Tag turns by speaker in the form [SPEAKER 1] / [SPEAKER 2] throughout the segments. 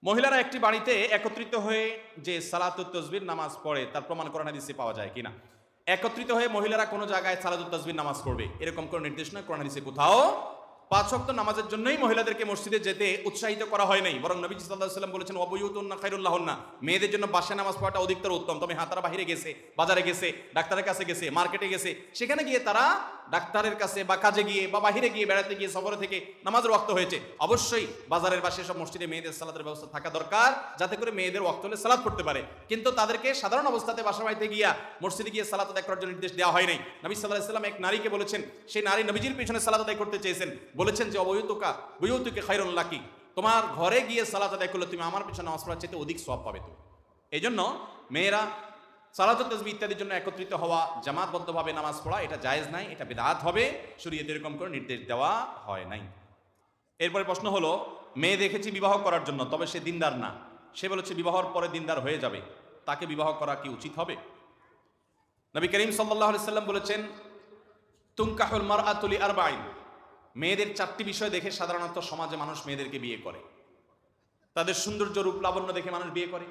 [SPEAKER 1] মহিলারা একটি বাড়িতে একত্রিত হয়ে যে সালাতুত তাসবিহ নামাজ পড়ে তার প্রমাণ কোরআন হাদিসে পাওয়া যায় কিনা? একত্রিত হয়ে মহিলারা কোনো জায়গায় সালাতুত তাসবিহ নামাজ পড়বে এরকম কোনো নির্দেশনা কোরআন হাদিসে কোথাও 5 ওয়াক্ত নামাজের জন্যই মহিলাদেরকে মসজিদে যেতে উৎসাহিত করা হয় নাই, বরং নবী সাল্লাল্লাহু আলাইহি ওয়াসাল্লাম বলেছেন ওয়াবুয়ুতুন্না খায়রুল লাহুন্না, মেয়েদের জন্য বাসায় নামাজ পড়াটা অধিকতর উত্তম। তবে হ্যাঁ, তারা বাইরে গেছে, বাজারে গেছে, ডাক্তারের কাছে গেছে, মার্কেটে গেছে, সেখানে গিয়ে তারা ডাক্তারের কাছে বা কাজে গিয়ে বা বাহিরে গিয়ে বেড়াতে গিয়ে সফরে থেকে নামাজের ওয়াক্ত হয়েছে। অবশ্যই বাজারের পাশে সব মসজিদে মেয়েদের সালাতের ব্যবস্থা থাকা দরকার, যাতে করে মেয়েদের ওয়াক্ত হলে সালাত পড়তে পারে। কিন্তু তাদেরকে সাধারণ অবস্থাতে বাসা বাড়িতে গিয়া মসজিদে গিয়ে সালাত আদায় করার জন্য নির্দেশ দেওয়া হয় নাই। নবী সাল্লাল্লাহু আলাইহি ওয়াসাল্লাম এক নারীকে বলেছেন, সেই নারী নবীজির পিছনে সালাত আদায় করতে চেয়েছেন, বলেছেন যে বুয়ুতুকা খায়রুল লাকি, তোমার ঘরে গিয়ে সালাত আদায় করলে তুমি আমার পিছনে নামাজ পড়ার চাইতে অধিক সওয়াব পাবে। তো এই জন্য মেয়েরা সালাতুত তাসবিহ ইত্যাদির জন্য একত্রিত হওয়া, জামাতবদ্ধভাবে নামাজ পড়া, এটা জায়েজ নাই, এটা বিদআত হবে, শরীয়তে এরকম করে নির্দেশ দেওয়া হয় নাই। এরপরে প্রশ্ন হলো, মেয়ে দেখেছি বিবাহ করার জন্য, তবে সে দিনদার না, সে বলেছে বিবাহের পরে দিনদার হয়ে যাবে, তাকে বিবাহ করা কি উচিত হবে? নবী করিম সাল্লাল্লাহু আলাইহি সাল্লাম বলেছেন, তুনকাহুল মারআতু লিআরবাইন, মেয়েদের 4টি বিষয় দেখে সাধারণত সমাজে মানুষ মেয়েদেরকে বিয়ে করে। তাদের সৌন্দর্য, রূপ, লাবণ্য দেখে মানুষ বিয়ে করে,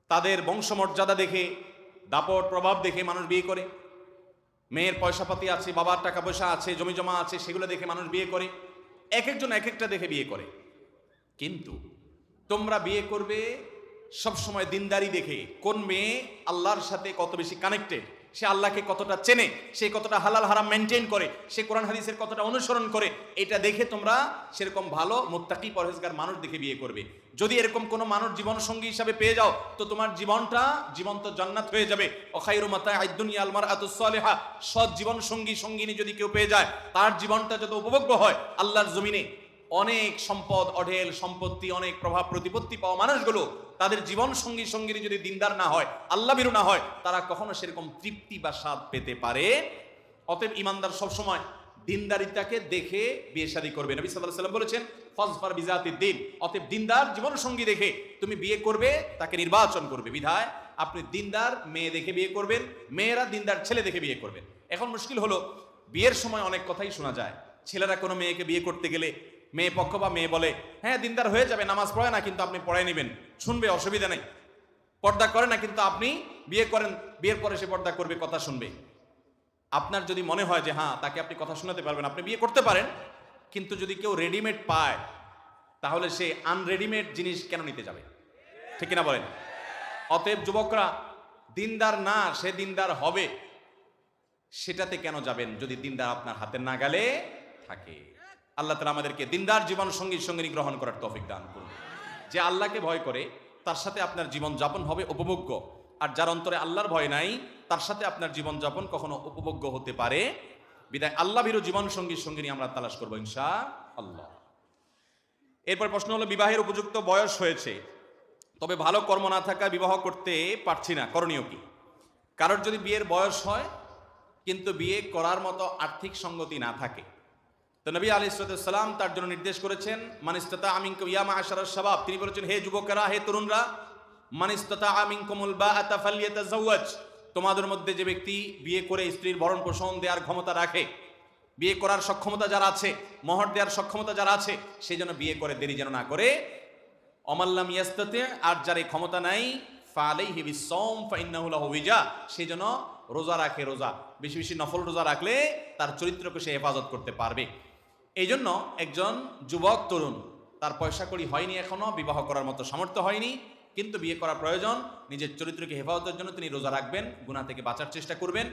[SPEAKER 1] তাদের বংশমর্যাদা দেখে, দাপট প্রভাব দেখে মানুষ বিয়ে করে, মেয়ের পয়সাপাতি আছে, বাবার টাকা পয়সা আছে, জমি জমা আছে, সেগুলো দেখে মানুষ বিয়ে করে। এক একজন এক একটা দেখে বিয়ে করে। কিন্তু তোমরা বিয়ে করবে সবসময় দিনদারি দেখে, কোন মেয়ে আল্লাহর সাথে কত বেশি কানেক্টেড, সে আল্লাহকে কতটা চেনে, সে কতটা হালাল হারাম মেনটেন করে, সে কোরআন হাদিসের কতটা অনুসরণ করে, এটা দেখে তোমরা সেরকম ভালো মুত্তাকি পরহেজগার মানুষ দেখে বিয়ে করবে। যদি এরকম কোনো মানুষ জীবন সঙ্গী হিসাবে পেয়ে যাও, তো তোমার জীবনটা জীবন্ত জান্নাত হয়ে যাবে। খায়রু মাতা'আদ দুনিয়া আল মারআতুস সালিহা, সৎ জীবন সঙ্গী সঙ্গিনী যদি কেউ পেয়ে যায়, তার জীবনটা যত উপভোগ্য হয়। আল্লাহর জমিনে অনেক সম্পদ, অঢেল সম্পত্তি, অনেক প্রভাব প্রতিপত্তি পাওয়া মানুষগুলো তাদের জীবন সঙ্গী সঙ্গিনী যদি দিনদার না হয়, আল্লাহ ভীরু না হয়, তারা কখনো সেরকম তৃপ্তি বা স্বাদ পেতে পারে। অতএব ইমানদার সবসময় দিনদারিতাকে দেখে বিয়ে শাদী করবে। নবী সাল্লাল্লাহু আলাইহি ওয়াসাল্লাম বলেছেন, ফাজফার বিজাতিদ দ্বীন, অতএব দিনদার জীবন সঙ্গী দেখে তুমি বিয়ে করবে, তাকে নির্বাচন করবে। বিধায় আপনি দিনদার মেয়ে দেখে বিয়ে করবেন, মেয়েরা দিনদার ছেলে দেখে বিয়ে করবেন। এখন মুশকিল হলো, বিয়ের সময় অনেক কথাই শোনা যায়। ছেলেরা কোনো মেয়েকে বিয়ে করতে গেলে মেয়ে পক্ষ বা মেয়ে বলে, হ্যাঁ দিনদার হয়ে যাবে, নামাজ পড়ে না কিন্তু আপনি পড়ায় নেবেন, শুনবে, অসুবিধা নেই। পর্দা করে না কিন্তু আপনি বিয়ে করেন, বিয়ের পরে সে পর্দা করবে, কথা শুনবে। আপনার যদি মনে হয় যে হ্যাঁ তাকে আপনি কথা শোনাতে পারবেন, আপনি বিয়ে করতে পারেন। কিন্তু যদি কেউ রেডিমেড পায়, তাহলে সে আনরেডিমেড জিনিস কেন নিতে যাবে? ঠিক কিনা বলেন? অতএব যুবকরা, দিনদার না সে দিনদার হবে, সেটাতে কেন যাবেন যদি দিনদার আপনার হাতের নাগালে থাকে? আল্লাহ তাআলা আমাদেরকে দিনদার জীবন সঙ্গী সঙ্গিনী গ্রহণ করার তৌফিক দান করুন। যে আল্লাহকে ভয় করে, তার সাথে আপনার জীবন যাপন হবে উপভোগ্য। আর যার অন্তরে আল্লাহর ভয় নাই, তার সাথে আপনার জীবন যাপন কখনো উপভোগ্য হতে পারে। বিদায় আল্লাহ ভীরু জীবন সঙ্গী সঙ্গিনী আমরা তালাশ করবো ইনশাআল্লাহ। এরপর প্রশ্ন হলো, বিবাহের উপযুক্ত বয়স হয়েছে, তবে ভালো কর্ম না থাকায় বিবাহ করতে পারছি না, করণীয় কি? কারোর যদি বিয়ের বয়স হয় কিন্তু বিয়ে করার মতো আর্থিক সঙ্গতি না থাকে, তো নবী আলাইহিস সালাম তার জন্য নির্দেশ করেছেন, মান ইসতাতা মিনকুম ইয়া মা'আশারাশ শাবাব, তিনি বলেছেন, হে যুবকেরা, হে তরুণরা, মান ইসতাতা মিনকুমুল বাআতা ফালইয়াতাযাওয়াজ, তোমাদের মধ্যে যে ব্যক্তি বিয়ে করে স্ত্রীর ভরণ পোষণ দেওয়ার ক্ষমতা রাখে, বিয়ে করার সক্ষমতা যারা আছে, মোহর দেওয়ার সক্ষমতা যারা আছে, সেই জন্য বিয়ে করে দেরি যেন না করে। অমাল্লাম ইয়াস্তাতি, আর যার এই ক্ষমতা নাই, ফালাইহি বিসসাওম ফাইন্নাহু লাহু উইজা, সেই জন্য রোজা রাখে। রোজা বেশি বেশি নফল রোজা রাখলে তার চরিত্রকে সে হেফাজত করতে পারবে। এই জন্য একজন যুবক তরুণ, তার পয়সা কড়ি হয়নি, এখনো বিবাহ করার মতো সামর্থ্য হয়নি, কিন্তু বিয়ে করা প্রয়োজন। নিজের চরিত্রকে হেফাজতের জন্য তিনি রোজা রাখবেন, গুনাহ থেকে বাঁচার চেষ্টা করবেন,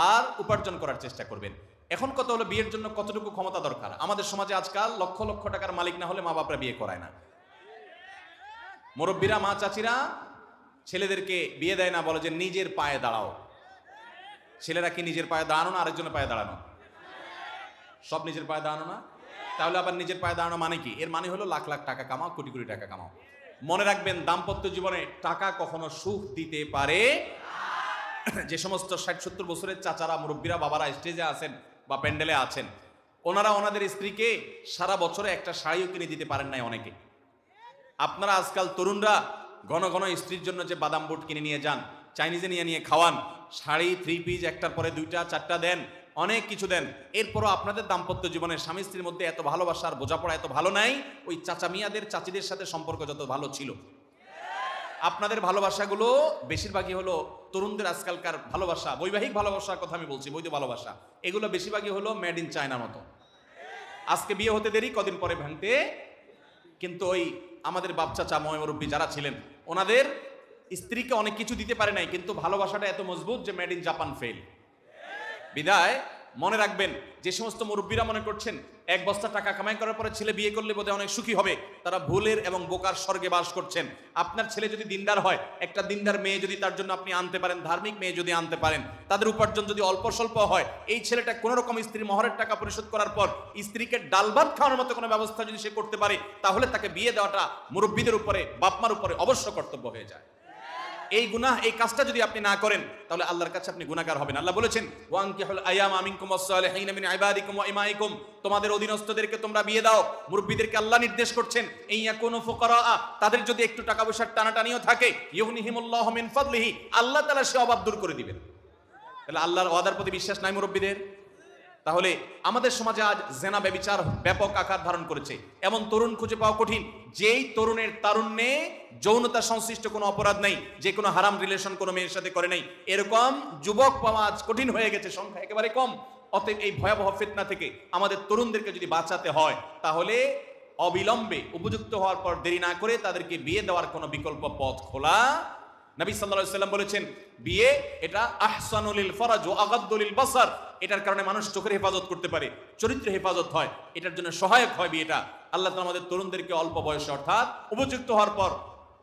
[SPEAKER 1] আর উপার্জন করার চেষ্টা করবেন। এখন কত হলো, বিয়ের জন্য কতটুকু ক্ষমতা দরকার? আমাদের সমাজে আজকাল লক্ষ লক্ষ টাকার মালিক না হলে মা বাপরা বিয়ে করায় না। মুরব্বীরা, মা চাচিরা ছেলেদেরকে বিয়ে দেয় না, বলে যে নিজের পায়ে দাঁড়াও। ছেলেরা কি নিজের পায়ে দাঁড়ানো না আরেকজনের পায়ে দাঁড়ানো? সব নিজের পায়ে দাঁড়ানো না? তাহলে আবার নিজের পায়ে দাঁড়ানো মানে কি? এর মানে হলো লাখ লাখ টাকা কামাও, কোটি কোটি টাকা কামাও। মনে রাখবেন, দাম্পত্য জীবনে টাকা কখনো সুখ দিতে পারে। যে সমস্ত 60-70 বছরের চাচারা, মুরব্বীরা, বাবারা স্টেজে আছেন বা প্যান্ডেলে আছেন, ওনারা ওনাদের স্ত্রীকে সারা বছরে একটা শাড়িও কিনে দিতে পারেন নাই অনেকে। আপনারা আজকাল তরুণরা ঘন ঘন স্ত্রীর জন্য যে বাদাম বুট কিনে নিয়ে যান, চাইনিজে নিয়ে নিয়ে খাওয়ান, শাড়ি, 3 পিস একটার পরে 2টা 4টা দেন, অনেক কিছু দেন, এরপরও আপনাদের দাম্পত্য জীবনের স্বামী স্ত্রীর মধ্যে এত ভালোবাসার বোঝাপড়া এত ভালো নাই, ওই চাচা মিয়াদের চাচিদের সাথে সম্পর্ক যত ভালো ছিল। আপনাদের ভালোবাসাগুলো বেশিরভাগই হলো তরুণদের আজকালকার ভালোবাসা, বৈবাহিক ভালোবাসার কথা আমি বলছি, বৈধ ভালোবাসা, এগুলো বেশিরভাগই হলো মেড ইন চায়নার মতো। আজকে বিয়ে হতে দেরি, কদিন পরে ভাঙতে। কিন্তু ওই আমাদের বাপ চাচা ময়মুরব্বী যারা ছিলেন, ওনাদের স্ত্রীকে অনেক কিছু দিতে পারে নাই, কিন্তু ভালোবাসাটা এত মজবুত যে মেড ইন জাপান ফেল। বিদায় মনে রাখবেন, যে সমস্ত মুরব্বীরা মনে করছেন এক বস্তা টাকা কামাই করার পরে ছেলে বিয়ে করলে বোধহয় অনেক সুখী হবে, তারা ভুলের এবং বোকার স্বর্গে বাস করছেন। আপনার ছেলে যদি দিনদার হয়, একটা দিনদার মেয়ে যদি তার জন্য আপনি আনতে পারেন, ধার্মিক মেয়ে যদি আনতে পারেন, তাদের উপার্জন যদি অল্প স্বল্প হয়, এই ছেলেটা কোনো রকম স্ত্রীর মহরের টাকা পরিশোধ করার পর স্ত্রীকে ডাল ভাত খাওয়ানোর মতো কোনো ব্যবস্থা যদি সে করতে পারে, তাহলে তাকে বিয়ে দেওয়াটা মুরব্বীদের উপরে, বাপমার উপরে অবশ্য কর্তব্য হয়ে যায়। এই গুনাহ, এই কাজটা যদি আপনি না করেন, তাহলে আল্লাহর কাছে আপনি গুনাহগার হবেন। আল্লাহ বলেছেন, ওয়ানকিহুল আয়ামা মিনকুম ওয়াস-সালিহিনা মিন ইবাদিকুম ওয়া ইমাইকুম, তোমাদের অধীনস্থদেরকে তোমরা বিয়ে দাও। মুরব্বিদেরকে আল্লাহ নির্দেশ করছেন, ইয়াকুনু ফুকারা, তাদের যদি একটু টাকা পয়সার টানাটানিও থাকে, ইউগনিহিমুল্লাহু মিন ফাদলিহি, আল্লাহ তাআলা সে অভাব দূর করে দিবেন। তাহলে আল্লাহর ওয়াদার প্রতি বিশ্বাস নাই মুরব্বিদের? তাহলে আমাদের সমাজে আজ জেনা ব্যভিচার ব্যাপক আকার ধারণ করেছে। এমন তরুণ খুঁজে পাওয়া কঠিন, যেই তরুণের তারুণ্যে যৌনতা সংশ্লিষ্ট কোনো অপরাধ নেই, যে কোনো হারাম রিলেশন কোনো মেয়ের সাথে করে নাই, এরকম যুবক পাওয়া আজ কঠিন হয়ে গেছে, সংখ্যা একেবারে কম। অতএব এই ভয়াবহ ফিতনা থেকে আমাদের তরুণদেরকে যদি বাঁচাতে হয়, তাহলে অবিলম্বে উপযুক্ত হওয়ার পর দেরি না করে তাদেরকে বিয়ে দেওয়ার কোনো বিকল্প পথ খোলা। নবী সাল্লাল্লাহু আলাইহি ওয়াসাল্লাম বলেছেন, বিয়ে এটা আহসানুল লিল ফরাজ ওয়া আগাদ্দুল লিল বাসার, এটার কারণে মানুষ চোখের হেফাজত করতে পারে, চরিত্রের হেফাজত হয়, এটার জন্য সহায়ক হয় বিয়েটা। আল্লাহ তাআলা আমাদের তরুণদেরকে অল্প বয়সে অর্থাৎ উপযুক্ত হওয়ার পর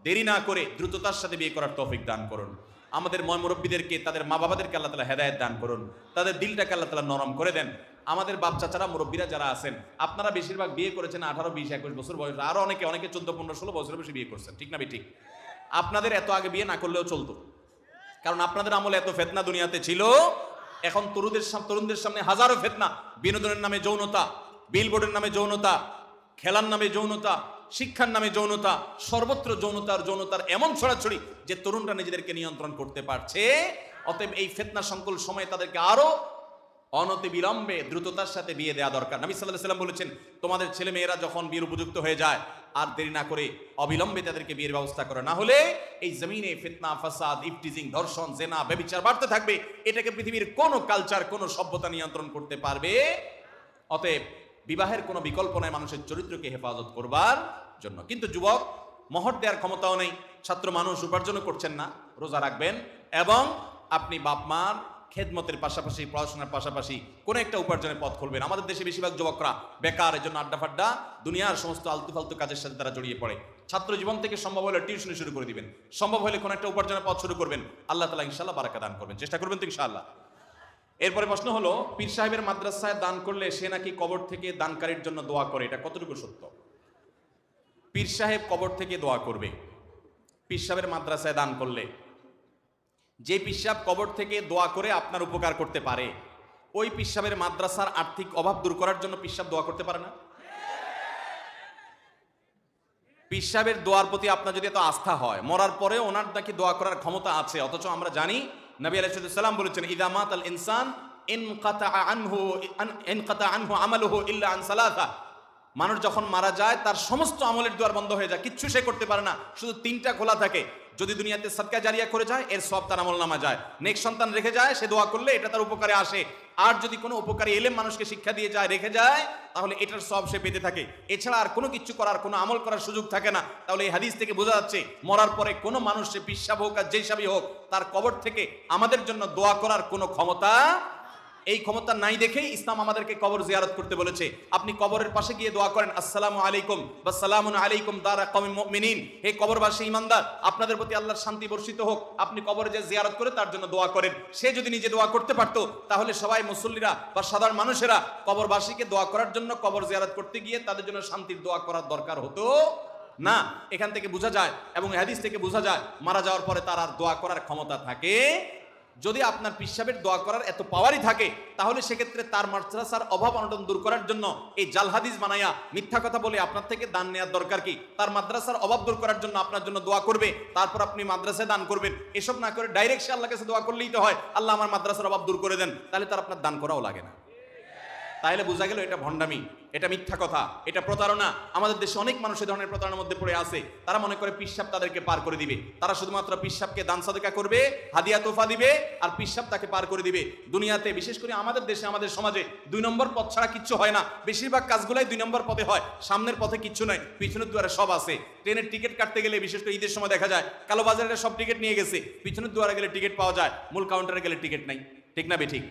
[SPEAKER 1] দেরি না করে দ্রুততার সাথে বিয়ে করার তৌফিক দান করুন। আমাদের মুরব্বীদেরকে, তাদের মা বাবাদেরকে আল্লাহ তাআলা হেদায়েত দান করুন, তাদের দিলটাকে আল্লাহ তাআলা নরম করে দেন। আমাদের বাপ চাচারা, মুরব্বীরা যারা আছেন, আপনারা বেশিরভাগ বিয়ে করেছেন 18, 20, 21 বছর বয়সে, আরো অনেকে 14, 15, 16 বছরের বেশি বিয়ে করছেন, ঠিক না ঠিক? আপনাদের এত আগে বিয়ে না করলেও চলতো, কারণ আপনাদের আমলে এত ফিতনা দুনিয়াতে ছিল। এখন তরুণদের সামনে হাজারো ফিতনা, বিনোদনের নামে যৌনতা, বিলবোর্ডের নামে যৌনতা, খেলার নামে যৌনতা, শিক্ষার নামে যৌনতা, সর্বত্র যৌনতার এমন ছড়াছড়ি যে তরুণরা নিজেদেরকে নিয়ন্ত্রণ করতে পারছে। অতএব এই ফিতনা সংকুল সময়ে তাদেরকে আরো অনতি বিলম্বে দ্রুততার সাথে বিয়ে দেওয়া দরকার। নবী সাল্লাল্লাহু আলাইহি ওয়াসাল্লাম বলেছেন, তোমাদের ছেলে মেয়েরা যখন বিয়ের উপযুক্ত হয়ে যায়, আর দেরি না করে অবিলম্বে তাদেরকে বিয়ের ব্যবস্থা করো, না হলে এই জমিনে ফিতনা, ফাসাদ, ইফটিজিং, ধর্ষণ, জেনা, ব্যভিচার বাড়তে থাকবে। এটাকে পৃথিবীর কোনো কালচার, কোনো সভ্যতা নিয়ন্ত্রণ করতে পারবে। অতএব বিবাহের কোনো বিকল্প নাই মানুষের চরিত্রকে হেফাজত করবার জন্য। কিন্তু যুবক, মহর দেওয়ার ক্ষমতাও নেই, ছাত্র মানুষ, উপার্জনও করছেন না, রোজা রাখবেন এবং আপনি বাপ মার খেদমতের পাশাপাশি, পড়াশোনার পাশাপাশি কোনো একটা উপার্জনের পথ খুলবেন। আমাদের দেশে বেশিরভাগ যুবকরা বেকার, এর জন্য আড্ডা ফাড্ডা, দুনিয়ার সমস্ত আলতু ফালতু কাজের সাথে তারা জড়িয়ে পড়ে। ছাত্র জীবন থেকে সম্ভব হলে টিউশনি শুরু করে দিবেন, সম্ভব হলে কোনো একটা উপার্জনের পথ শুরু করবেন। আল্লাহ তাআলা ইনশাআল্লাহ বারাকা দান করবেন, চেষ্টা করবেন তো ইনশাআল্লাহ। এরপরে প্রশ্ন হলো, পীর সাহেবের মাদ্রাসায় দান করলে সে নাকি কবর থেকে দানকারীর জন্য দোয়া করে, এটা কতটুকু সত্য? পীর সাহেব কবর থেকে দোয়া করবে। পীর সাহেবের মাদ্রাসায় দান করলে যে পীর সাহেব কবর থেকে দোয়া করে আপনার উপকার করতে পারে, ওই পীর সাহেবের মাদ্রাসার আর্থিক অভাব দূর করার জন্য পীর সাহেব দোয়া করতে পারে না? পীর সাহেবের দোয়ার প্রতি আপনার যদি এত আস্থা হয়, মরার পরে ওনার নাকি দোয়া করার ক্ষমতা আছে, অথচ আমরা জানি নবী আলাইহিস সালাম বলেছেন, ইযা মাতাল ইনসান ইনকাতা আনহু আমালুহু ইল্লা আন সালাসা, মানুষ যখন মারা যায় তার সমস্ত আমলের দুয়ার বন্ধ হয়ে যায়, কিচ্ছু সে করতে পারে না, শুধু 3টা খোলা থাকে। যদি দুনিয়াতে সাদকা জারিয়া করে যায়, এর সওয়াব তার আমলনামায় যায়। নেক্সট সন্তান রেখে যায়, সে দোয়া করলে এটা তার উপকারে আসে। আর যদি কোনো উপকারী এলেম মানুষকে শিক্ষা দিয়ে যায়, রেখে যায়, তাহলে এটার সওয়াব সে পেতে থাকে। এছাড়া আর কোনো কিছু করার, কোনো আমল করার সুযোগ থাকে না। তাহলে এই হাদিস থেকে বোঝা যাচ্ছে, মরার পরে কোনো মানুষ, সে পীর সাহেব হোক আর যেই সাহেবই হোক, তার কবর থেকে আমাদের জন্য দোয়া করার কোনো ক্ষমতা, এই ক্ষমতা নাই দেখেই ইসলাম আমাদেরকে কবর জিয়ারত করতে বলেছে। আপনি কবরের পাশে গিয়ে দোয়া করেন, আসসালামু আলাইকুম বা সালামুন আলাইকুম দারা কওমিন মুমিনিন, হে কবরবাসী ইমানদার, আপনাদের প্রতি আল্লাহর শান্তি বর্ষিত হোক। আপনি কবরে যে জিয়ারত করে তার জন্য দোয়া করেন। সে যদি নিজে দোয়া করতে পারতো, তাহলে সবাই মুসল্লিরা বা সাধারণ মানুষেরা কবরবাসীকে দোয়া করার জন্য কবর জিয়ারত করতে গিয়ে তাদের জন্য শান্তির দোয়া করার দরকার হতো না। এখান থেকে বোঝা যায় এবং হাদিস থেকে বোঝা যায়, মারা যাওয়ার পরে তার আর দোয়া করার ক্ষমতা থাকে যদি আপনার পিসাবের দোয়া করার এত পাওয়ারই থাকে, তাহলে সেক্ষেত্রে তার মাদ্রাসার অভাব অনটন দূর করার জন্য এই জাল হাদিস বানাইয়া মিথ্যা কথা বলে আপনার থেকে দান নেওয়ার দরকার কি? তার মাদ্রাসার অভাব দূর করার জন্য আপনার জন্য দোয়া করবে, তারপর আপনি মাদ্রাসায় দান করবেন। এসব না করে ডাইরেক্ট সে আল্লাহর কাছে দোয়া করলেই তো হয়, আল্লাহ আমার মাদ্রাসার অভাব দূর করে দেন, তাহলে তার আপনার দান করাও লাগে না। তাহলে বোঝা গেল এটা ভণ্ডামি, এটা মিথ্যা কথা, এটা প্রতারণা। আমাদের দেশে অনেক মানুষ এই ধরনের প্রতারণার মধ্যে পড়ে আছে। তারা মনে করে পিসাব তাদেরকে পার করে দিবে, তারা শুধুমাত্র পিসাবকে দান সাদেকা করবে, হাদিয়া তোফা দিবে, আর পিসাব তাকে পার করে দিবে। দুনিয়াতে বিশেষ করে আমাদের দেশে, আমাদের সমাজে 2 নম্বর পথ ছাড়া কিচ্ছু হয় না। বেশিরভাগ কাজগুলাই 2 নম্বর পথে হয়, সামনের পথে কিচ্ছু নাই, পিছনের দুয়ারে সব আছে। ট্রেনের টিকিট কাটতে গেলে বিশেষ করে ঈদের সময় দেখা যায় কালোবাজারে সব টিকিট নিয়ে গেছে, পিছনের দুয়ারে গেলে টিকিট পাওয়া যায়, মূল কাউন্টারে গেলে টিকিট নাই। ঠিক না বেঠিক?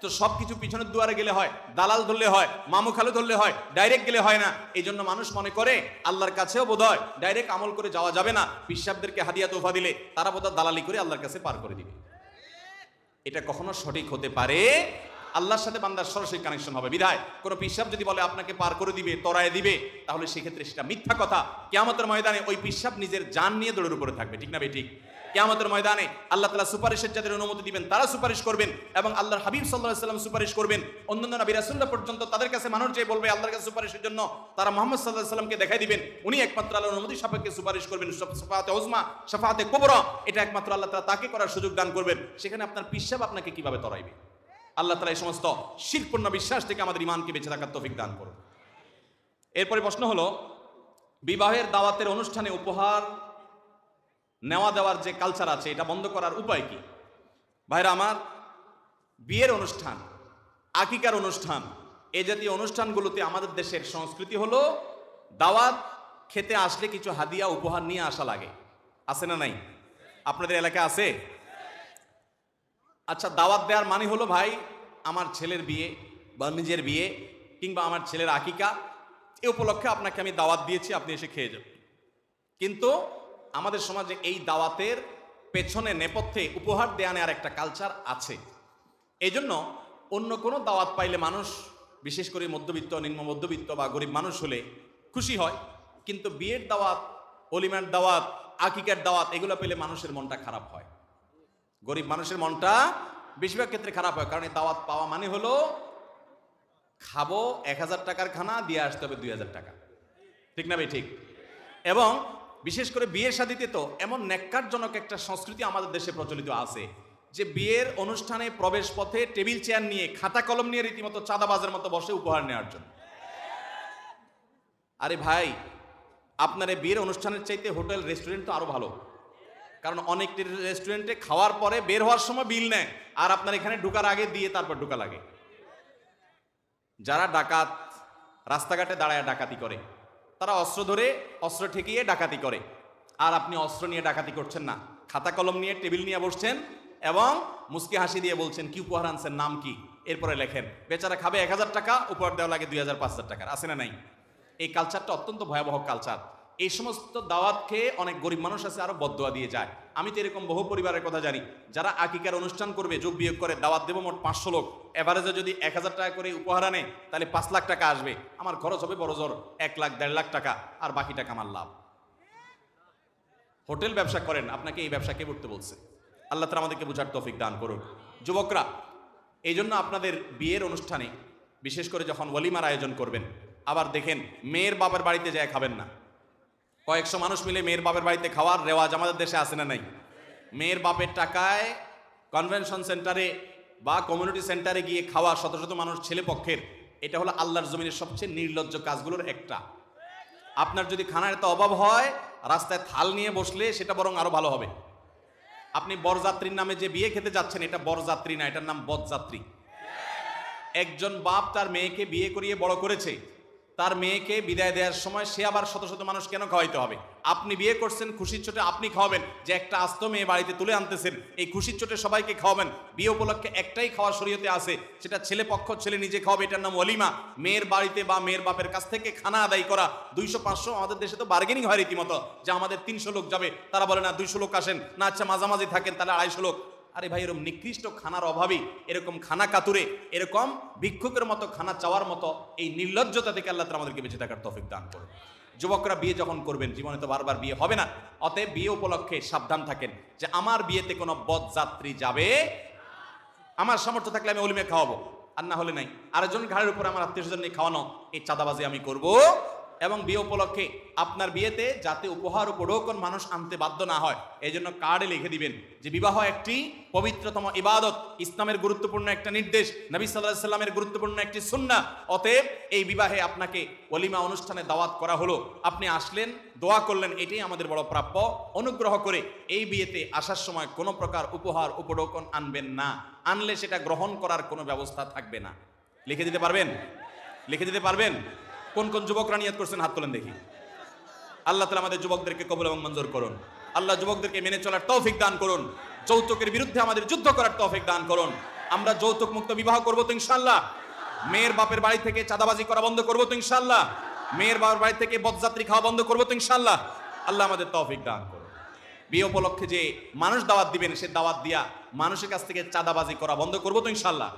[SPEAKER 1] তো সবকিছু পিছনের দুয়ারে গেলে হয়, দালাল ধরলে হয়, মামু খালু ধরলে হয়, ডাইরেক্ট গেলে হয় না। এই জন্য মানুষ মনে করে আল্লাহর কাছেও বোধহয় ডাইরেক্ট আমল করে যাওয়া যাবে না, পিসাবদেরকে হাদিয়া তোফা দিলে তারা বোধহয় দালালি করে আল্লাহর কাছে পার করে দিবে। এটা কখনো সঠিক হতে পারে? আল্লাহর সাথে বান্দার সরাসরি কানেকশন হবে। বিধায় কোন পিসাব যদি বলে আপনাকে পার করে দিবে, তরায় দিবে, তাহলে সেক্ষেত্রে সেটা মিথ্যা কথা। কিয়ামতের ময়দানে ওই পিসাব নিজের জান নিয়ে দৌড়ের উপরে থাকবে। ঠিক না বেঠিক? কিয়ামতের ময়দানে আল্লাহ তাআলা সুপারিশের যাদের অনুমতি দিবেন তারা সুপারিশ করবেন, এবং আল্লাহর হাবিব সাল্লাল্লাহু আলাইহি ওয়াসাল্লাম সুপারিশ করবেন। অন্যান্য নবী রাসূলরা পর্যন্ত তাদের কাছে মানুষ যে বলবে আল্লাহর কাছে সুপারিশের জন্য, তারা মুহাম্মদ সাল্লাল্লাহু আলাইহি ওয়াসাল্লামকে দেখাই দিবেন, উনি একমাত্র আল্লাহর অনুমতি সাপেক্ষে সুপারিশ করবেন। শাফাআতে উজমা, শাফাআতে কুবরা, এটা একমাত্র আল্লাহ তাআলা তাকে করার সুযোগ দান করবেন। সেখানে আপনার পিসাব আপনাকে কিভাবে তরাইবে? আল্লাহ তাআলা এই সমস্ত শিরকপূর্ণ বিশ্বাস থেকে আমাদের ঈমানকে বেঁচে থাকার তৌফিক দান করুন। এরপরে প্রশ্ন হলো, বিবাহের দাওয়াতের অনুষ্ঠানে উপহার নেওয়া দেওয়ার যে কালচার আছে, এটা বন্ধ করার উপায় কি? ভাইরা আমার, বিয়ের অনুষ্ঠান, আকিকার অনুষ্ঠান, এই জাতীয় অনুষ্ঠানগুলোতে আমাদের দেশের সংস্কৃতি হলো দাওয়াত খেতে আসলে কিছু হাদিয়া উপহার নিয়ে আসা লাগে। আছে না নাই? আপনাদের এলাকায় আছে? আচ্ছা, দাওয়াত দেওয়ার মানে হলো ভাই আমার ছেলের বিয়ে বা নিজের বিয়ে কিংবা আমার ছেলের আকিকা, এই উপলক্ষে আপনাকে আমি দাওয়াত দিয়েছি, আপনি এসে খেয়ে যাবেন। কিন্তু আমাদের সমাজে এই দাওয়াতের পেছনে নেপথ্যে উপহার দেয়া নেওয়ার একটা কালচার আছে। এই জন্য অন্য কোনো দাওয়াত পাইলে মানুষ, বিশেষ করে মধ্যবিত্ত, নিম্ন মধ্যবিত্ত বা গরিব মানুষ হলে খুশি হয়, কিন্তু বিয়ের দাওয়াত, অলিমার দাওয়াত, আকিকার দাওয়াত এগুলো পেলে মানুষের মনটা খারাপ হয়। গরিব মানুষের মনটা বেশিরভাগ ক্ষেত্রে খারাপ হয়, কারণ এই দাওয়াত পাওয়া মানে হলো খাবো 1000 টাকার খানা, দিয়ে আসতে হবে 2000 টাকা। ঠিক না ভাই? ঠিক। এবং বিশেষ করে বিয়ের শাদীতে তো এমন ন্যাক্কারজনক একটা সংস্কৃতি আমাদের দেশে প্রচলিত আছে যে বিয়ের অনুষ্ঠানে প্রবেশ পথে টেবিল চেয়ার নিয়ে, খাতা কলম নিয়ে রীতিমতো চাঁদাবাজের মতো বসে উপহার নেওয়ার জন্য। আরে ভাই, আপনার এই বিয়ের অনুষ্ঠানের চাইতে হোটেল রেস্টুরেন্ট তো আরো ভালো, কারণ অনেক রেস্টুরেন্টে খাওয়ার পরে বের হওয়ার সময় বিল নেয়, আর আপনার এখানে ঢোকার আগে দিয়ে তারপর ঢোকা লাগে। যারা ডাকাত রাস্তাঘাটে দাঁড়ায় ডাকাতি করে, তারা অস্ত্র ধরে, অস্ত্র ঠেকিয়ে ডাকাতি করে, আর আপনি অস্ত্র নিয়ে ডাকাতি করছেন না, খাতা কলম নিয়ে টেবিল নিয়ে বসছেন এবং মুস্কি হাসি দিয়ে বলছেন কি উপহার আনছেন, নাম কি, এরপরে লেখেন। বেচারা খাবে 1000 টাকা, উপহার দেওয়া লাগে 2000-5000 টাকার। আছে না নাই? এই কালচারটা অত্যন্ত ভয়াবহ কালচার। এই সমস্ত দাওয়াত খেয়ে অনেক গরিব মানুষ আছে আরো বদদোয়া দিয়ে যায়। আমি তো এরকম বহু পরিবারের কথা জানি, যারা আকিকার অনুষ্ঠান করবে, যোগ বিয়োগ করে দাওয়াত দেবো মোট 500 লোক, এভারেজে যদি 1000 টাকা করে উপহার আনে তাহলে 5 লাখ টাকা আসবে। আমার খরচ হবে বড় জোর 1 লাখ 1.5 লাখ টাকা, আর বাকি টাকা আমার লাভ। হোটেল ব্যবসা করেন, আপনাকে এই ব্যবসা কে করতে বলছে? আল্লাহ তাআলা আমাদেরকে বুঝার তৌফিক দান করুন। যুবকরা, এই জন্য আপনাদের বিয়ের অনুষ্ঠানে বিশেষ করে যখন ওয়ালিমার আয়োজন করবেন, আবার দেখেন মেয়ের বাবার বাড়িতে যায় খাবেন না। কয়েকশো মানুষ মিলে মেয়ের বাপের বাড়িতে খাওয়ার রেওয়াজ আমাদের দেশে আছে না নাই? মেয়ের বাপের টাকায় কনভেনশন সেন্টারে বা কমিউনিটি সেন্টারে গিয়ে খাওয়া শত শত মানুষ ছেলে পক্ষের, এটা হলো আল্লাহর জমিনের সবচেয়ে নির্লজ্জ কাজগুলোর একটা। আপনার যদি খানার এত অভাব হয়, রাস্তায় থাল নিয়ে বসলে সেটা বরং আরো ভালো হবে। আপনি বরযাত্রীর নামে যে বিয়ে খেতে যাচ্ছেন, এটা বরযাত্রী না, এটার নাম বদযাত্রী। একজন বাপ তার মেয়েকে বিয়ে করিয়ে বড় করেছে, তার মেয়েকে বিদায় দেওয়ার সময় সে আবার শত শত মানুষ কেন খাওয়াইতে হবে? আপনি বিয়ে করছেন, খুশির চোটে আপনি খাওয়াবেন, যে একটা আস্ত মেয়ে বাড়িতে তুলে আনতেছেন, এই খুশির চোটে সবাইকে খাওয়াবেন। বিয়ে উপলক্ষে একটাই খাওয়া শরীয়তে আছে, সেটা ছেলে পক্ষ ছেলে নিজে খাওয়াবে, এটার নাম ওয়ালিমা। মেয়ের বাড়িতে বা মেয়ের বাপের কাছ থেকে খানা আদায় করা 200-500, আমাদের দেশে তো বার্গেনিং হয় রীতিমতো, যে আমাদের 300 লোক যাবে, তারা বলে না 200 লোক আসেন না, আচ্ছা মাঝামাঝি থাকেন তাহলে 250 লোক। আরে ভাই, এরকম নিকৃষ্ট খানার অভাবে, এরকম খানা কাতুরে, এরকম ভিক্ষুকের মতো খানা চাওয়ার মতো এই নির্লজ্জতা থেকে আল্লাহ তাআলা আমাদেরকে বেঁচে থাকার তৌফিক দান করুন। যুবকরা বিয়ে যখন করবেন, জীবনে তো বারবার বিয়ে হবে না, অতএব বিয়ে উপলক্ষে সাবধান থাকেন যে আমার বিয়েতে কোনো বরযাত্রী যাবে, আমার সামর্থ্য থাকলে আমি অলিমে খাওয়াবো, আর না হলে নাই। আরেকজন ঘাড়ের উপর আমার আত্মীয়স্বজন নিয়ে খাওয়ানো, এই চাঁদাবাজি আমি করব। এবং বিয়ে উপলক্ষে আপনার বিয়েতে যাতে উপহার উপঢৌকন মানুষ আনতে বাধ্য না হয়, এই জন্য কার্ডে লিখে দিবেন যে বিবাহ একটি পবিত্রতম ইবাদত, ইসলামের গুরুত্বপূর্ণ একটা নির্দেশ, নবী সাল্লাল্লাহু আলাইহি সাল্লামের গুরুত্বপূর্ণ একটি সুন্নাহ। অতএব এই বিবাহে আপনাকে ওলিমা অনুষ্ঠানে দাওয়াত করা হলো, আপনি আসলেন, দোয়া করলেন, এটাই আমাদের বড় প্রাপ্য। অনুগ্রহ করে এই বিয়েতে আসার সময় কোনো প্রকার উপহার উপঢৌকন আনবেন না, আনলে সেটা গ্রহণ করার কোনো ব্যবস্থা থাকবে না। লিখে দিতে পারবেন? লিখে দিতে পারবেন? কোন কোন যুবকরা নিয়ত করছেন হাত তোলেন দেখি। আল্লাহ তাআলা আমাদের যুবকদেরকে কবুল এবং মঞ্জুর করুন। আল্লাহ যুবকদেরকে মেনে চলার তৌফিক দান করুন। যৌতুকের বিরুদ্ধে আমাদের যুদ্ধ করার তৌফিক দান করুন। আমরা যৌতুক মুক্ত বিবাহ করব তো ইনশাআল্লাহ। মেয়ের বাপের বাড়ি থেকে চাঁদাবাজি করা বন্ধ করব তো ইনশাআল্লাহ। মেয়ের বাবার বাড়ি থেকে বদযাত্রী খাওয়া বন্ধ করব তো ইনশাআল্লাহ। আল্লাহ আমাদের তৌফিক দান করুন। বিয়ে উপলক্ষে যে মানুষ দাওয়াত দিবেন, সে দাওয়াত দিয়া মানুষের কাছ থেকে চাঁদাবাজি করা বন্ধ করব তো ইনশাআল্লাহ।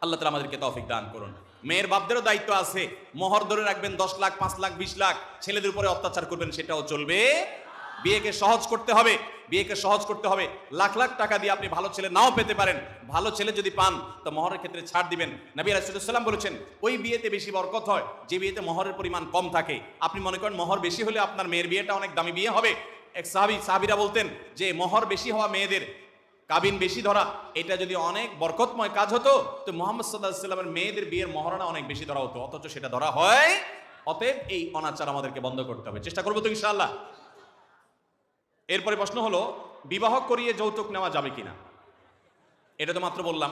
[SPEAKER 1] আল্লাহ তাআলা আমাদেরকে তৌফিক দান করুন। মেয়ের বাপদেরও দায়িত্ব আছে, মোহর ধরে রাখবেন 10 লাখ, 5 লাখ, 20 লাখ, ছেলেদের উপরে অত্যাচার করবেন সেটাও চলবে। বিয়েকে সহজ করতে হবে, বিয়েকে সহজ করতে হবে। লাখ লাখ টাকা দিয়ে আপনি ভালো ছেলে নাও পেতে পারেন, ভালো ছেলে যদি পান তো মোহরের ক্ষেত্রে ছাড় দিবেন। নবী রাসূলুল্লাহ সাল্লাল্লাহু আলাইহি ওয়াসাল্লাম বলেছেন ওই বিয়েতে বেশি বরকত হয় যে বিয়েতে মোহরের পরিমাণ কম থাকে। আপনি মনে করেন মোহর বেশি হলে আপনার মেয়ের বিয়েটা অনেক দামি বিয়ে হবে। এক সাহাবীরা বলতেন যে মোহর বেশি হওয়া মেয়েদের, কাবিন বেশি ধরা, এটা যদি অনেক বরকতময় কাজ হতো তো মুহাম্মদ সাল্লাল্লাহু আলাইহি ওয়াসাল্লামের মেয়েদের বিয়ের মহারণা অনেক বেশি ধরা হতো, অথচ সেটা ধরা হয়। অতএব এই অনাচার আমাদেরকে বন্ধ করতে হবে, চেষ্টা করবো তো ইনশাআল্লাহ। এরপরে প্রশ্ন হলো বিবাহ করিয়ে যৌতুক নেওয়া যাবে কিনা। এটা তো মাত্র বললাম।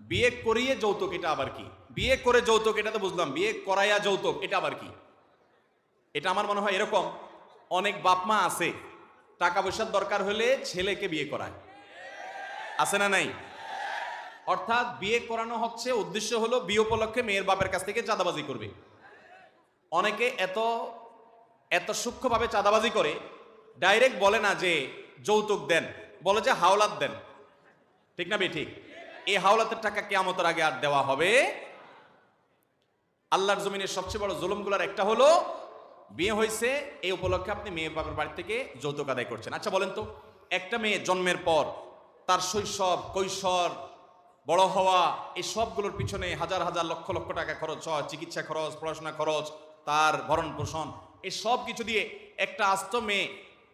[SPEAKER 1] বিয়ে করিয়ে যৌতুক এটা আবার কি? বিয়ে করে যৌতুক এটা তো বুঝলাম, বিয়ে করাইয়া যৌতুক এটা আবার কি? এটা আমার মনে হয় এরকম, অনেক বাপ মা আছে টাকা পয়সার দরকার হলে ছেলেকে বিয়ে করায়, আছে না নাই? অর্থাৎ বিয়ে করানো হচ্ছে, উদ্দেশ্য হলো বিয়ে উপলক্ষে মেয়ের বাপের কাছ থেকে চাঁদাবাজি করবে। অনেকে এত এত সূক্ষ্মভাবে চাঁদাবাজি করে, ডাইরেক্ট বলে না যে যৌতুক দেন, বলে যে হাওলাত দেন। ঠিক না বে ঠিক? এই হাওলাতের টাকা কিয়ামতের আগে আর দেওয়া হবে। আল্লাহর জমিনের সবচেয়ে বড় জুলুমগুলোর একটা হলো বিয়ে হয়েছে এই উপলক্ষে আপনি মেয়ের বাপের বাড়ি থেকে যৌতুক আদায় করছেন। আচ্ছা বলেন তো, একটা মেয়ে জন্মের পর তার শৈশব, কৈশোর, বড় হওয়া, এই সবগুলোর পিছনে হাজার হাজার লক্ষ লক্ষ টাকা খরচ হয়, চিকিৎসা খরচ, পড়াশোনা খরচ, তার ভরণ পোষণ, এই সব কিছু দিয়ে একটা আস্ত মেয়ে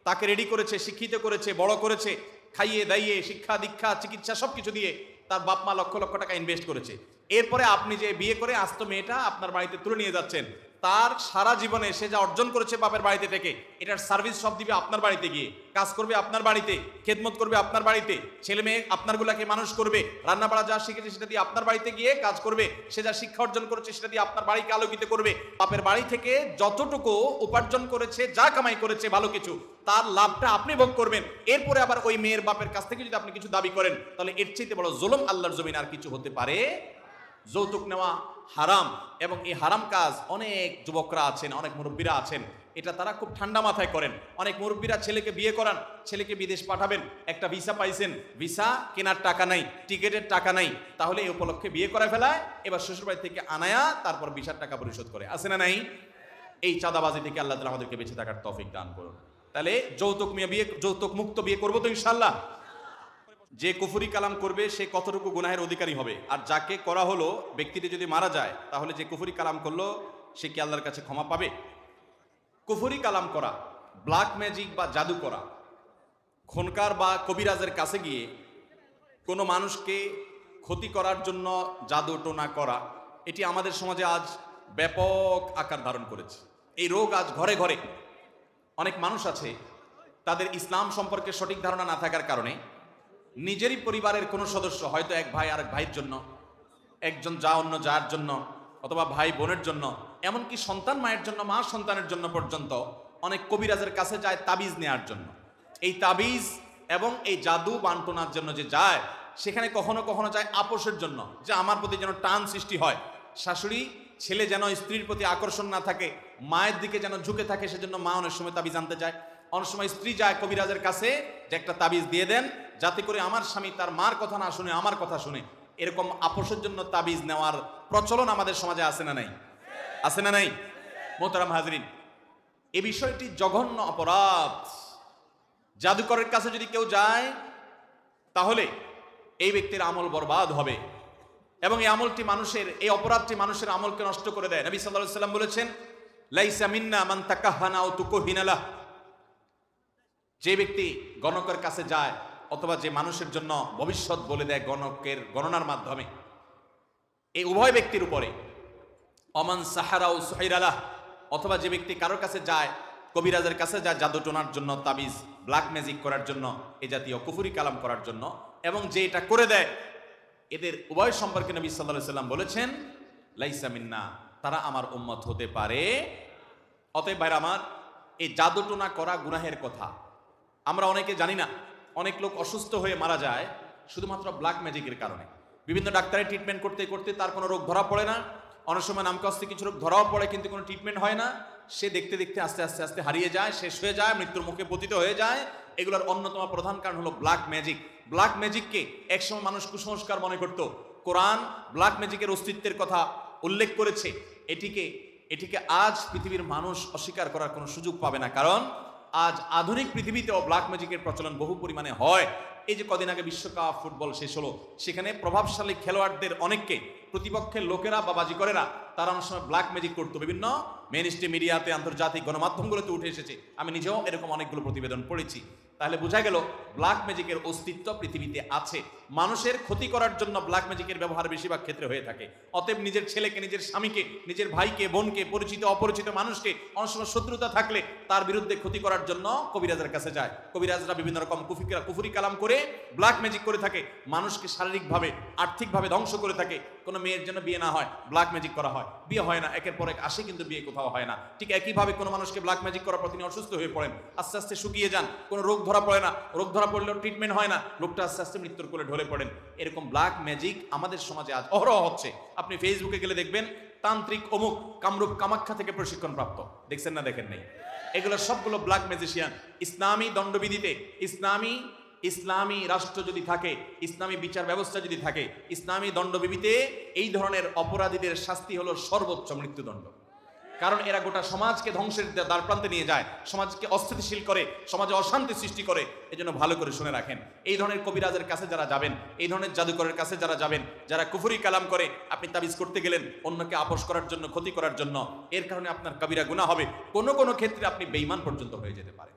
[SPEAKER 1] তাকে রেডি করেছে, শিক্ষিত করেছে, বড় করেছে, খাইয়ে দাইয়ে, শিক্ষা দীক্ষা চিকিৎসা সব কিছু দিয়ে তার বাপ মা লক্ষ লক্ষ টাকা ইনভেস্ট করেছে। এরপরে আপনি যে বিয়ে করে আস্ত মেয়েটা আপনার বাড়িতে তুলে নিয়ে যাচ্ছেন, তার সারা জীবনে সে যা অর্জন করেছে বাপের বাড়িতে থেকে, এটার সার্ভিস সব দিবে আপনার বাড়িতে গিয়ে, কাজ করবে আপনার বাড়িতে, খেদমত করবে আপনার বাড়িতে, ছেলে মেয়ে আপনারগুলাকে মানুষ করবে, রান্না বাড়া যা শিখেছে সেটা দিয়ে আপনার বাড়িতে গিয়ে কাজ করবে, সে যা শিক্ষা অর্জন করেছে সেটা দিয়ে আপনার বাড়িকে আলোকিত করবে। বাপের বাড়ি থেকে যতটুকু উপার্জন করেছে, যা কামাই করেছে ভালো কিছু, তার লাভটা আপনি ভোগ করবেন। এরপরে আবার ওই মেয়ের বাপের কাছ থেকে যদি আপনি কিছু দাবি করেন, তাহলে এর চাইতে বড় জুলুম আল্লাহর জমিন আর কিছু হতে পারে? যৌতুক নেওয়া হারাম, এবং এই হারাম কাজ অনেক যুবকরা আছেন, অনেক মুরব্বীরা আছেন, এটা তারা খুব ঠান্ডা মাথায় করেন। অনেক মুরব্বীরা ছেলেকে বিয়ে করান, ছেলেকে বিদেশ পাঠাবেন, একটা ভিসা পাইছেন, ভিসা কেনার টাকা নাই, টিকেটের টাকা নাই, তাহলে এই উপলক্ষে বিয়ে করে ফেলায়, এবার শ্বশুরবাড়ি থেকে আনায়া তারপর ভিসার টাকা পরিশোধ করে, আছে না নাই? এই চাঁদাবাজি থেকে আল্লাহ তাআলা আমাদেরকে বেঁচে থাকার তৌফিক দান করুন। তাহলে যৌতুক মুক্ত বিয়ে করবো তো ইনশাআল্লাহ। যে কুফরি কালাম করবে সে কতটুকু গুনাহের অধিকারী হবে, আর যাকে করা হলো ব্যক্তিটি যদি মারা যায়, তাহলে যে কুফরি কালাম করলো সে কি আল্লাহর কাছে ক্ষমা পাবে? কুফরি কালাম করা, ব্ল্যাক ম্যাজিক বা জাদু করা, খনকার বা কবিরাজের কাছে গিয়ে কোনো মানুষকে ক্ষতি করার জন্য জাদু টোনা করা, এটি আমাদের সমাজে আজ ব্যাপক আকার ধারণ করেছে। এই রোগ আজ ঘরে ঘরে। অনেক মানুষ আছে তাদের ইসলাম সম্পর্কে সঠিক ধারণা না থাকার কারণে নিজেরই পরিবারের কোনো সদস্য, হয়তো এক ভাই আরেক ভাইয়ের জন্য, একজন যা অন্য যার জন্য, অথবা ভাই বোনের জন্য, এমনকি সন্তান মায়ের জন্য, মা সন্তানের জন্য পর্যন্ত অনেক কবিরাজের কাছে যায় তাবিজ নেয়ার জন্য। এই তাবিজ এবং এই জাদু বান্টনার জন্য যে যায়, সেখানে কখনো কখনো যায় আপোষের জন্য, যে আমার প্রতি যেন টান সৃষ্টি হয়, শাশুড়ি ছেলে যেন স্ত্রীর প্রতি আকর্ষণ না থাকে, মায়ের দিকে যেন ঝুঁকে থাকে, সেজন্য মা অনেক সময় তাবিজ আনতে যায়। অনেক সময় স্ত্রী যায় কবিরাজের কাছে যে একটা তাবিজ দিয়ে দেন, যাতে করে আমার স্বামী তার মার কথা না শুনে আমার কথা শুনে। এরকম আপোষের জন্য তাবিজ নেওয়ার প্রচলন আমাদের সমাজে আছে না নাই? আছে না নাই? মোহতারাম হাজরিন, এ বিষয়টি জঘন্য অপরাধ। জাদুকরের কাছে যদি কেউ যায় তাহলে এই ব্যক্তির আমল বরবাদ হবে এবং এই অপরাধটি মানুষের আমলকে নষ্ট করে দেয়। নবী সাল্লাল্লাহু আলাইহি ওয়াসাল্লাম বলেছেন, লাইসা মিন্না মান তাকাহানা আও তুকুহিনা লাহ। যে ব্যক্তি গণকের কাছে যায় অথবা যে মানুষের জন্য ভবিষ্যৎ বলে দেয় গণকের গণনার মাধ্যমে, এই উভয় ব্যক্তির উপরে, অমান সাহারা ও সুহাইরালাহ, অথবা যে ব্যক্তি কারোর কাছে যায়, কবিরাজের কাছে যায় জাদু টোনার জন্য, তাবিজ ব্ল্যাক ম্যাজিক করার জন্য, এ জাতীয় কুফরি কালাম করার জন্য, এবং যে এটা করে দেয়, এদের উভয় সম্পর্কে নবী সাল্লাল্লাহু আলাইহি ওয়াসাল্লাম বলেছেন, লাইসা মিন্না, তারা আমার উম্মত হতে পারে। অতএব ভাইরা আমার, এই জাদু টোনা করা গুনাহের কথা আমরা অনেকে জানি না। অনেক লোক অসুস্থ হয়ে মারা যায় শুধুমাত্র ব্ল্যাক ম্যাজিকের কারণে। বিভিন্ন ডাক্তারের ট্রিটমেন্ট করতে করতে তার কোনো রোগ ধরা পড়ে না, অনেক সময় নামকাস্তে কিছু রোগ ধরাও পড়ে কিন্তু কোনো ট্রিটমেন্ট হয় না। সে দেখতে দেখতে আস্তে আস্তে আস্তে হারিয়ে যায়, শেষ হয়ে যায়, মৃত্যুর মুখে পতিত হয়ে যায়। এগুলোর অন্যতম প্রধান কারণ হলো ব্ল্যাক ম্যাজিক। ব্ল্যাক ম্যাজিককে একসময় মানুষ কুসংস্কার মনে করত। কোরআন ব্ল্যাক ম্যাজিকের অস্তিত্বের কথা উল্লেখ করেছে। এটিকে আজ পৃথিবীর মানুষ অস্বীকার করার কোনো সুযোগ পাবে না, কারণ আজ আধুনিক পৃথিবীতেও ব্ল্যাক ম্যাজিকের প্রচলন বহু পরিমাণে হয়। এই যে কদিন আগে বিশ্বকাপ ফুটবল শেষ হলো, সেখানে প্রভাবশালী খেলোয়াড়দের অনেককে প্রতিপক্ষের লোকেরা বা বাজিকরেরা তারা অনেক সময় ব্ল্যাক ম্যাজিক করতো। বিভিন্ন মেইন স্ট্রিম মিডিয়াতে, আন্তর্জাতিক গণমাধ্যমগুলোতে উঠে এসেছে। আমি নিজেও এরকম অনেকগুলো প্রতিবেদন পড়েছি। তাহলে বোঝা গেল ব্ল্যাক ম্যাজিকের অস্তিত্ব পৃথিবীতে আছে। মানুষের ক্ষতি করার জন্য ব্ল্যাক ম্যাজিকের ব্যবহার বেশিরভাগ ক্ষেত্রে হয়ে থাকে। অতএব নিজের ছেলেকে, নিজের স্বামীকে, নিজের ভাইকে, বোনকে, পরিচিত অপরিচিত মানুষকে অনেক সময় শত্রুতা থাকলে তার বিরুদ্ধে ক্ষতি করার জন্য কবিরাজের কাছে যায়। কবিরাজরা বিভিন্ন রকম কুফরি কালাম করে ব্ল্যাক ম্যাজিক করে থাকে, মানুষকে শারীরিকভাবে, আর্থিকভাবে ধ্বংস করে থাকে। কোনো মেয়ের জন্য বিয়ে না হয়, ব্ল্যাক ম্যাজিক করা হয়, বিয়ে হয় না, একের পর এক আসে কিন্তু বিয়ে কোথাও হয় না। ঠিক একইভাবে কোনো মানুষকে ব্ল্যাক ম্যাজিক করার পর তিনি অসুস্থ হয়ে পড়েন, আস্তে আস্তে শুকিয়ে যান, কোনো রোগ ধরা পড়ে না, রোগ ধরা পড়লেও ট্রিটমেন্ট হয় না, লোকটা আস্তে আস্তে মৃত্যুর কোলে ঢলে পড়েন। এরকম ব্ল্যাক ম্যাজিক আমাদের সমাজে আজ অহরহ হচ্ছে। আপনি ফেসবুকে গেলে দেখবেন তান্ত্রিক অমুক কামরূপ কামাখ্যা থেকে প্রশিক্ষণ প্রাপ্ত, দেখছেন না? দেখেন নেই? এগুলো সবগুলো ব্ল্যাক ম্যাজিশিয়ান। ইসলামী দণ্ডবিধিতে, ইসলামী রাষ্ট্র যদি থাকে, ইসলামী বিচার ব্যবস্থা যদি থাকে, ইসলামী দণ্ডবিধিতে এই ধরনের অপরাধীদের শাস্তি হলো সর্বোচ্চ মৃত্যুদণ্ড। কারণ এরা গোটা সমাজকে ধ্বংসের দ্বারপ্রান্তে নিয়ে যায়, সমাজকে অস্থিতিশীল করে, সমাজে অশান্তি সৃষ্টি করে। এজন্য ভালো করে শুনে রাখেন, এই ধরনের কবিরাজের কাছে যারা যাবেন, এই ধরনের জাদুকরের কাছে যারা যাবেন, যারা কুফরি কালাম করে, আপনি তাবিজ করতে গেলেন অন্যকে আপোষ করার জন্য, ক্ষতি করার জন্য, এর কারণে আপনার কবিরা গুনাহ হবে। কোনো কোনো ক্ষেত্রে আপনি বেঈমান পর্যন্ত হয়ে যেতে পারেন।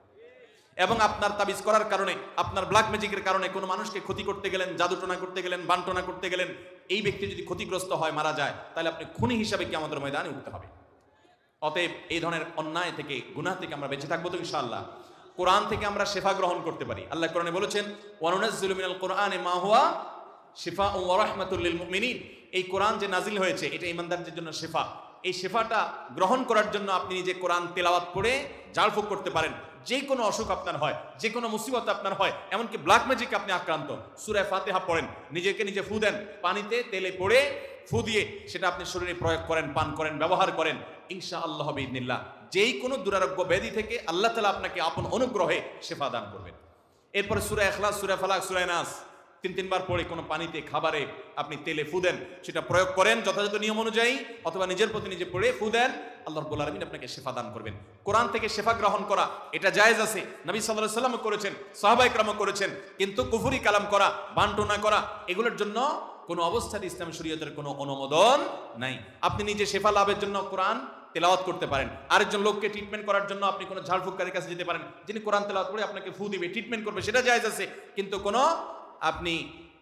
[SPEAKER 1] এবং আপনার তাবিজ করার কারণে, আপনার ব্ল্যাক ম্যাজিকের কারণে কোনো মানুষকে ক্ষতি করতে গেলেন, জাদুটোনা করতে গেলেন, বানটোনা করতে গেলেন, এই ব্যক্তি যদি ক্ষতিগ্রস্ত হয়, মারা যায়, তাহলে আপনি খুনি হিসাবে কিয়ামতের ময়দানে উঠতে হবে। অতএব এই ধরনের অন্যায় থেকে, গুনাহ থেকে আমরা বেঁচে থাকবো তো ইনশাআল্লাহ। কোরআন থেকে আমরা শিফা গ্রহণ করতে পারি। আল্লাহ কোরআনে বলেছেন, ওয়ানুনাজ্জিলু মিনাল কোরআনি মা হুয়া শিফাউন ওয়া রাহমাতুল লিল মুমিনিন। এই কোরআন যে নাজিল হয়েছে, এটা ঈমানদারদের জন্য শিফা। এই শিফাটা গ্রহণ করার জন্য আপনি নিজে কোরআন তেলাওয়াত করে ঝাড়ফুঁক করতে পারেন। যে কোনো অসুখ আপনার হয়, যে কোনো মুসিবত আপনার হয়, এমনকি ব্ল্যাক ম্যাজিক আপনি আক্রান্ত, সূরা ফাতিহা পড়েন, নিজেকে নিজে ফু দেন, পানিতে তেলে পড়ে ফু দিয়ে সেটা আপনি শরীরে প্রয়োগ করেন, পান করেন, ব্যবহার করেন, ইনশাআল্লাহ বিইذনিল্লাহ যেই কোনো দুরারোগ্য ব্যাধি থেকে আল্লাহ তাআলা আপনাকে আপন অনুগ্রহে শিফা দান করবেন। এরপরে সূরা ইখলাস, সূরা ফালাক, সূরা নাস তিনবার পড়ে কোনো পানিতে, খাবারে আপনি তেলে ফু দেন, সেটা প্রয়োগ করেন যথাযথ নিয়ম অনুযায়ী, অথবা নিজের প্রতি নিজে পড়ে ফু দেন, আল্লাহ রাব্বুল আলামিন আপনাকে শিফা দান করবেন। কোরআন থেকে শিফা গ্রহণ করা এটা জায়েজ আছে, নবী সাল্লাল্লাহু আলাইহি ওয়াসাল্লাম করেছেন, সাহাবায়ে কেরামও করেছেন। কিন্তু কুফরি কালাম করা, বানটোনা করা, এগুলোর জন্য কোনো অবস্থাতে ইসলাম শরীয়তের কোনো অনুমোদন নাই। আপনি নিজে শিফা লাভের জন্য কোরআন তেলাওয়াত করতে পারেন, আরেকজন লোককে ট্রিটমেন্ট করার জন্য আপনি কোনো ঝাড়ফুঁককারীর কাছে যেতে পারেন, যিনি কোরআন তেলাওয়াত করে আপনাকে ফু দিবে, ট্রিটমেন্ট করবে, সেটা জায়েজ আছে। কিন্তু কোনো আপনি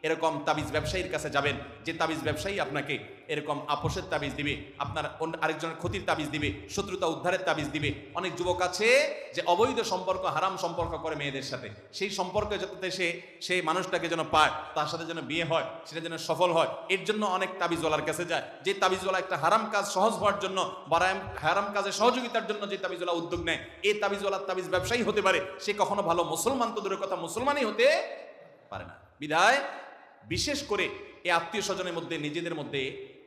[SPEAKER 1] এরকম তাবিজ ব্যবসায়ীর কাছে যাবেন, যে তাবিজ ব্যবসায়ী আপনাকে এরকম আপোষের তাবিজ দিবে, আপনার আরেকজনের ক্ষতির তাবিজ দিবে, শত্রুতা উদ্ধারের তাবিজ দিবে। অনেক যুবক আছে যে অবৈধ সম্পর্ক, হারাম সম্পর্ক করে মেয়েদের সাথে, সেই সম্পর্কে যাতে সেই মানুষটাকে যেন পায়, তার সাথে যেন বিয়ে হয়, সেটা যেন সফল হয়, এর জন্য অনেক তাবিজওয়ালার কাছে যায়। যে তাবিজওয়ালা একটা হারাম কাজ সহজ হওয়ার জন্য বা হারাম কাজে সহযোগিতার জন্য যে তাবিজওয়ালা উদ্যোগ নেয়, এই তাবিজওয়ালার তাবিজ ব্যবসায়ী হতে পারে, সে কখনো ভালো মুসলমান তো দূরের কথা মুসলমানই হতে পারে না। বিধায় বিশেষ করে এই আত্মীয় স্বজনের মধ্যে, নিজেদের মধ্যে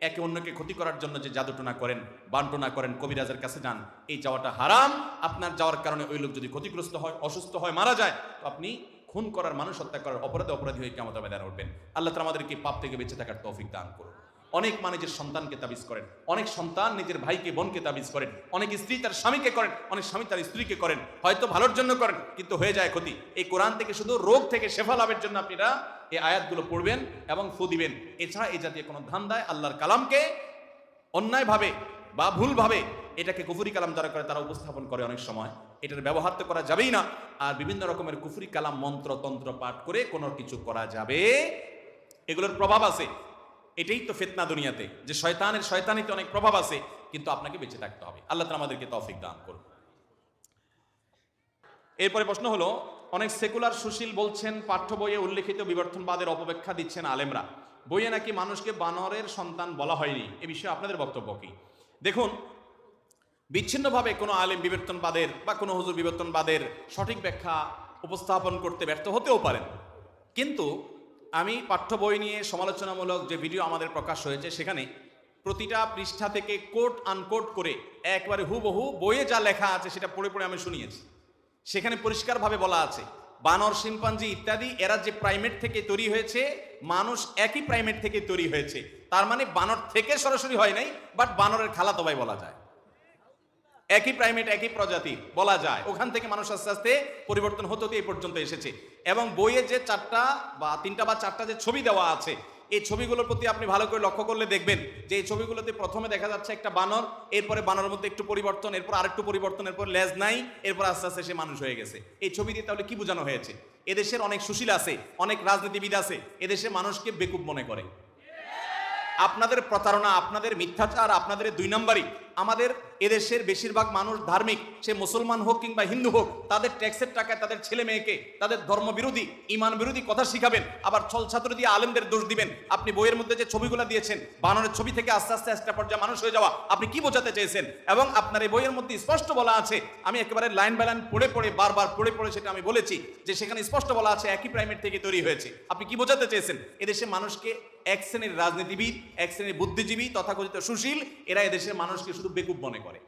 [SPEAKER 1] একে অন্যকে ক্ষতি করার জন্য যে জাদুটোনা করেন, বানটোনা করেন, কবিরাজের কাছে যান, এই যাওয়াটা হারাম। আপনার যাওয়ার কারণে ওই লোক যদি ক্ষতিগ্রস্ত হয়, অসুস্থ হয়, মারা যায়, তো আপনি খুন করার, মানুষ হত্যা করার অপরাধী হয়ে কিয়ামতের ময়দানে উঠবেন। আল্লাহ তাআলা আমাদেরকে পাপ থেকে বেঁচে থাকার তৌফিক দান করুন। অনেক মা নিজের সন্তানকে তাবিজ করেন, অনেক সন্তান নিজের ভাইকে বোনকে তাবিজ করেন, অনেক স্ত্রী তার স্বামীকে করেন, অনেক স্বামী তার স্ত্রীকে করেন, হয়তো ভালোর জন্য করেন কিন্তু হয়ে যায় ক্ষতি। এই কোরআন থেকে শুধু রোগ থেকে শেফা লাভের জন্য আপনারা এই আয়াতগুলো পড়বেন এবং ফু দিবেন। এছাড়া এই জাতীয় কোনো ধান্দায় আল্লাহর কালামকে অন্যায়ভাবে বা ভুলভাবে এটাকে কুফরি কালাম যারা করে তারা উপস্থাপন করে অনেক সময়, এটার ব্যবহার তো করা যাবেই না। আর বিভিন্ন রকমের কুফরি কালাম মন্ত্র তন্ত্র পাঠ করে কোনো কিছু করা যাবে, এগুলোর প্রভাব আছে। এটাই তো ফিতনা দুনিয়াতে, যে শয়তানিতে অনেক প্রভাব আছে, কিন্তু আপনাকে বেঁচে থাকতে হবে। আল্লাহ তাআলা আমাদেরকে তৌফিক দান করুন। এরপরে প্রশ্ন হলো, অনেক সেকুলার সুশীল বলছেন পাঠ্য বইয়ে উল্লেখিত বিবর্তনবাদের অপব্যাখ্যা দিচ্ছেন আলেমরা, বইয়ে নাকি মানুষকে বানরের সন্তান বলা হয়নি, এ বিষয়ে আপনাদের বক্তব্য কি? দেখুন, বিচ্ছিন্নভাবে কোনো আলেম বিবর্তনবাদের বা কোনো হুজুর বিবর্তনবাদের সঠিক ব্যাখ্যা উপস্থাপন করতে ব্যর্থ হতেও পারেন, কিন্তু আমি পাঠ্য বই নিয়ে সমালোচনামূলক যে ভিডিও আমাদের প্রকাশ হয়েছে সেখানে প্রতিটা পৃষ্ঠা থেকে কোট আনকোট করে একবারে হুবহু বইয়ে যা লেখা আছে সেটা পড়ে পড়ে আমি শুনিয়েছি। সেখানে পরিষ্কারভাবে বলা আছে বানর, শিম্পাঞ্জি ইত্যাদি এরা যে প্রাইমেট থেকে তৈরি হয়েছে, মানুষ একই প্রাইমেট থেকে তৈরি হয়েছে। তার মানে বানর থেকে সরাসরি হয় নাই, বাট বানরের খালাতো ভাই বলা যায়। একই প্রাইমেট, একই প্রজাতি বলা যায়। ওখান থেকে মানুষ আস্তে আস্তে পরিবর্তন হতে হতে এই পর্যন্ত এসেছে। এবং বইয়ে যে তিনটা বা চারটা যে ছবি দেওয়া আছে, এই ছবিগুলোর প্রতি আপনি ভালো করে লক্ষ্য করলে দেখবেন যে এই ছবিগুলোতে প্রথমে দেখা যাচ্ছে একটা বানর, এরপরে বানরের মধ্যে একটু পরিবর্তন, এরপর আরেকটু পরিবর্তন, এরপর লেজ নাই, এরপর আস্তে আস্তে সে মানুষ হয়ে গেছে। এই ছবি দিয়ে তাহলে কি বোঝানো হয়েছে? এদেশের অনেক সুশীল আছে, অনেক রাজনীতিবিদ আছে, এদেশে মানুষকে বেকুব মনে করে। আপনাদের প্রতারণা, আপনাদের মিথ্যাচার, আপনাদের দুই নম্বরই। আমাদের এদেশের বেশিরভাগ মানুষ ধার্মিক, সে মুসলমান হোক কিংবা হিন্দু হোক, তাদের ট্যাক্সের টাকায় তাদের ছেলে মেয়েকে তাদের ধর্মবিরোধী, ইমান বিরোধী কথা শিখাবেন, আবার ছল ছাত্র দিয়ে আলেমদের দোষ দিবেন। আপনি বইয়ের মধ্যে যে ছবিগুলো দিয়েছেন, বানরের ছবি থেকে আস্তে আস্তে একটা পর্যায়ে মানুষ হয়ে যাওয়া, আপনি কি বোঝাতে চেয়েছেন? এবং আপনার এই বইয়ের মধ্যে স্পষ্ট বলা আছে, আমি একেবারে লাইন বাই লাইন পড়ে পড়ে বারবার পড়ে পড়ে সেটা আমি বলেছি, যে সেখানে স্পষ্ট বলা আছে একই প্রাইমেট থেকে তৈরি হয়েছে। আপনি কি বোঝাতে চেয়েছেন? এদেশে মানুষকে এক শ্রেণীর রাজনীতিবিদ, এক শ্রেণীর বুদ্ধিজীবী, তথাকথিত সুশীল, এরা এদেশের মানুষকে শুধু বেকুব মনে করে।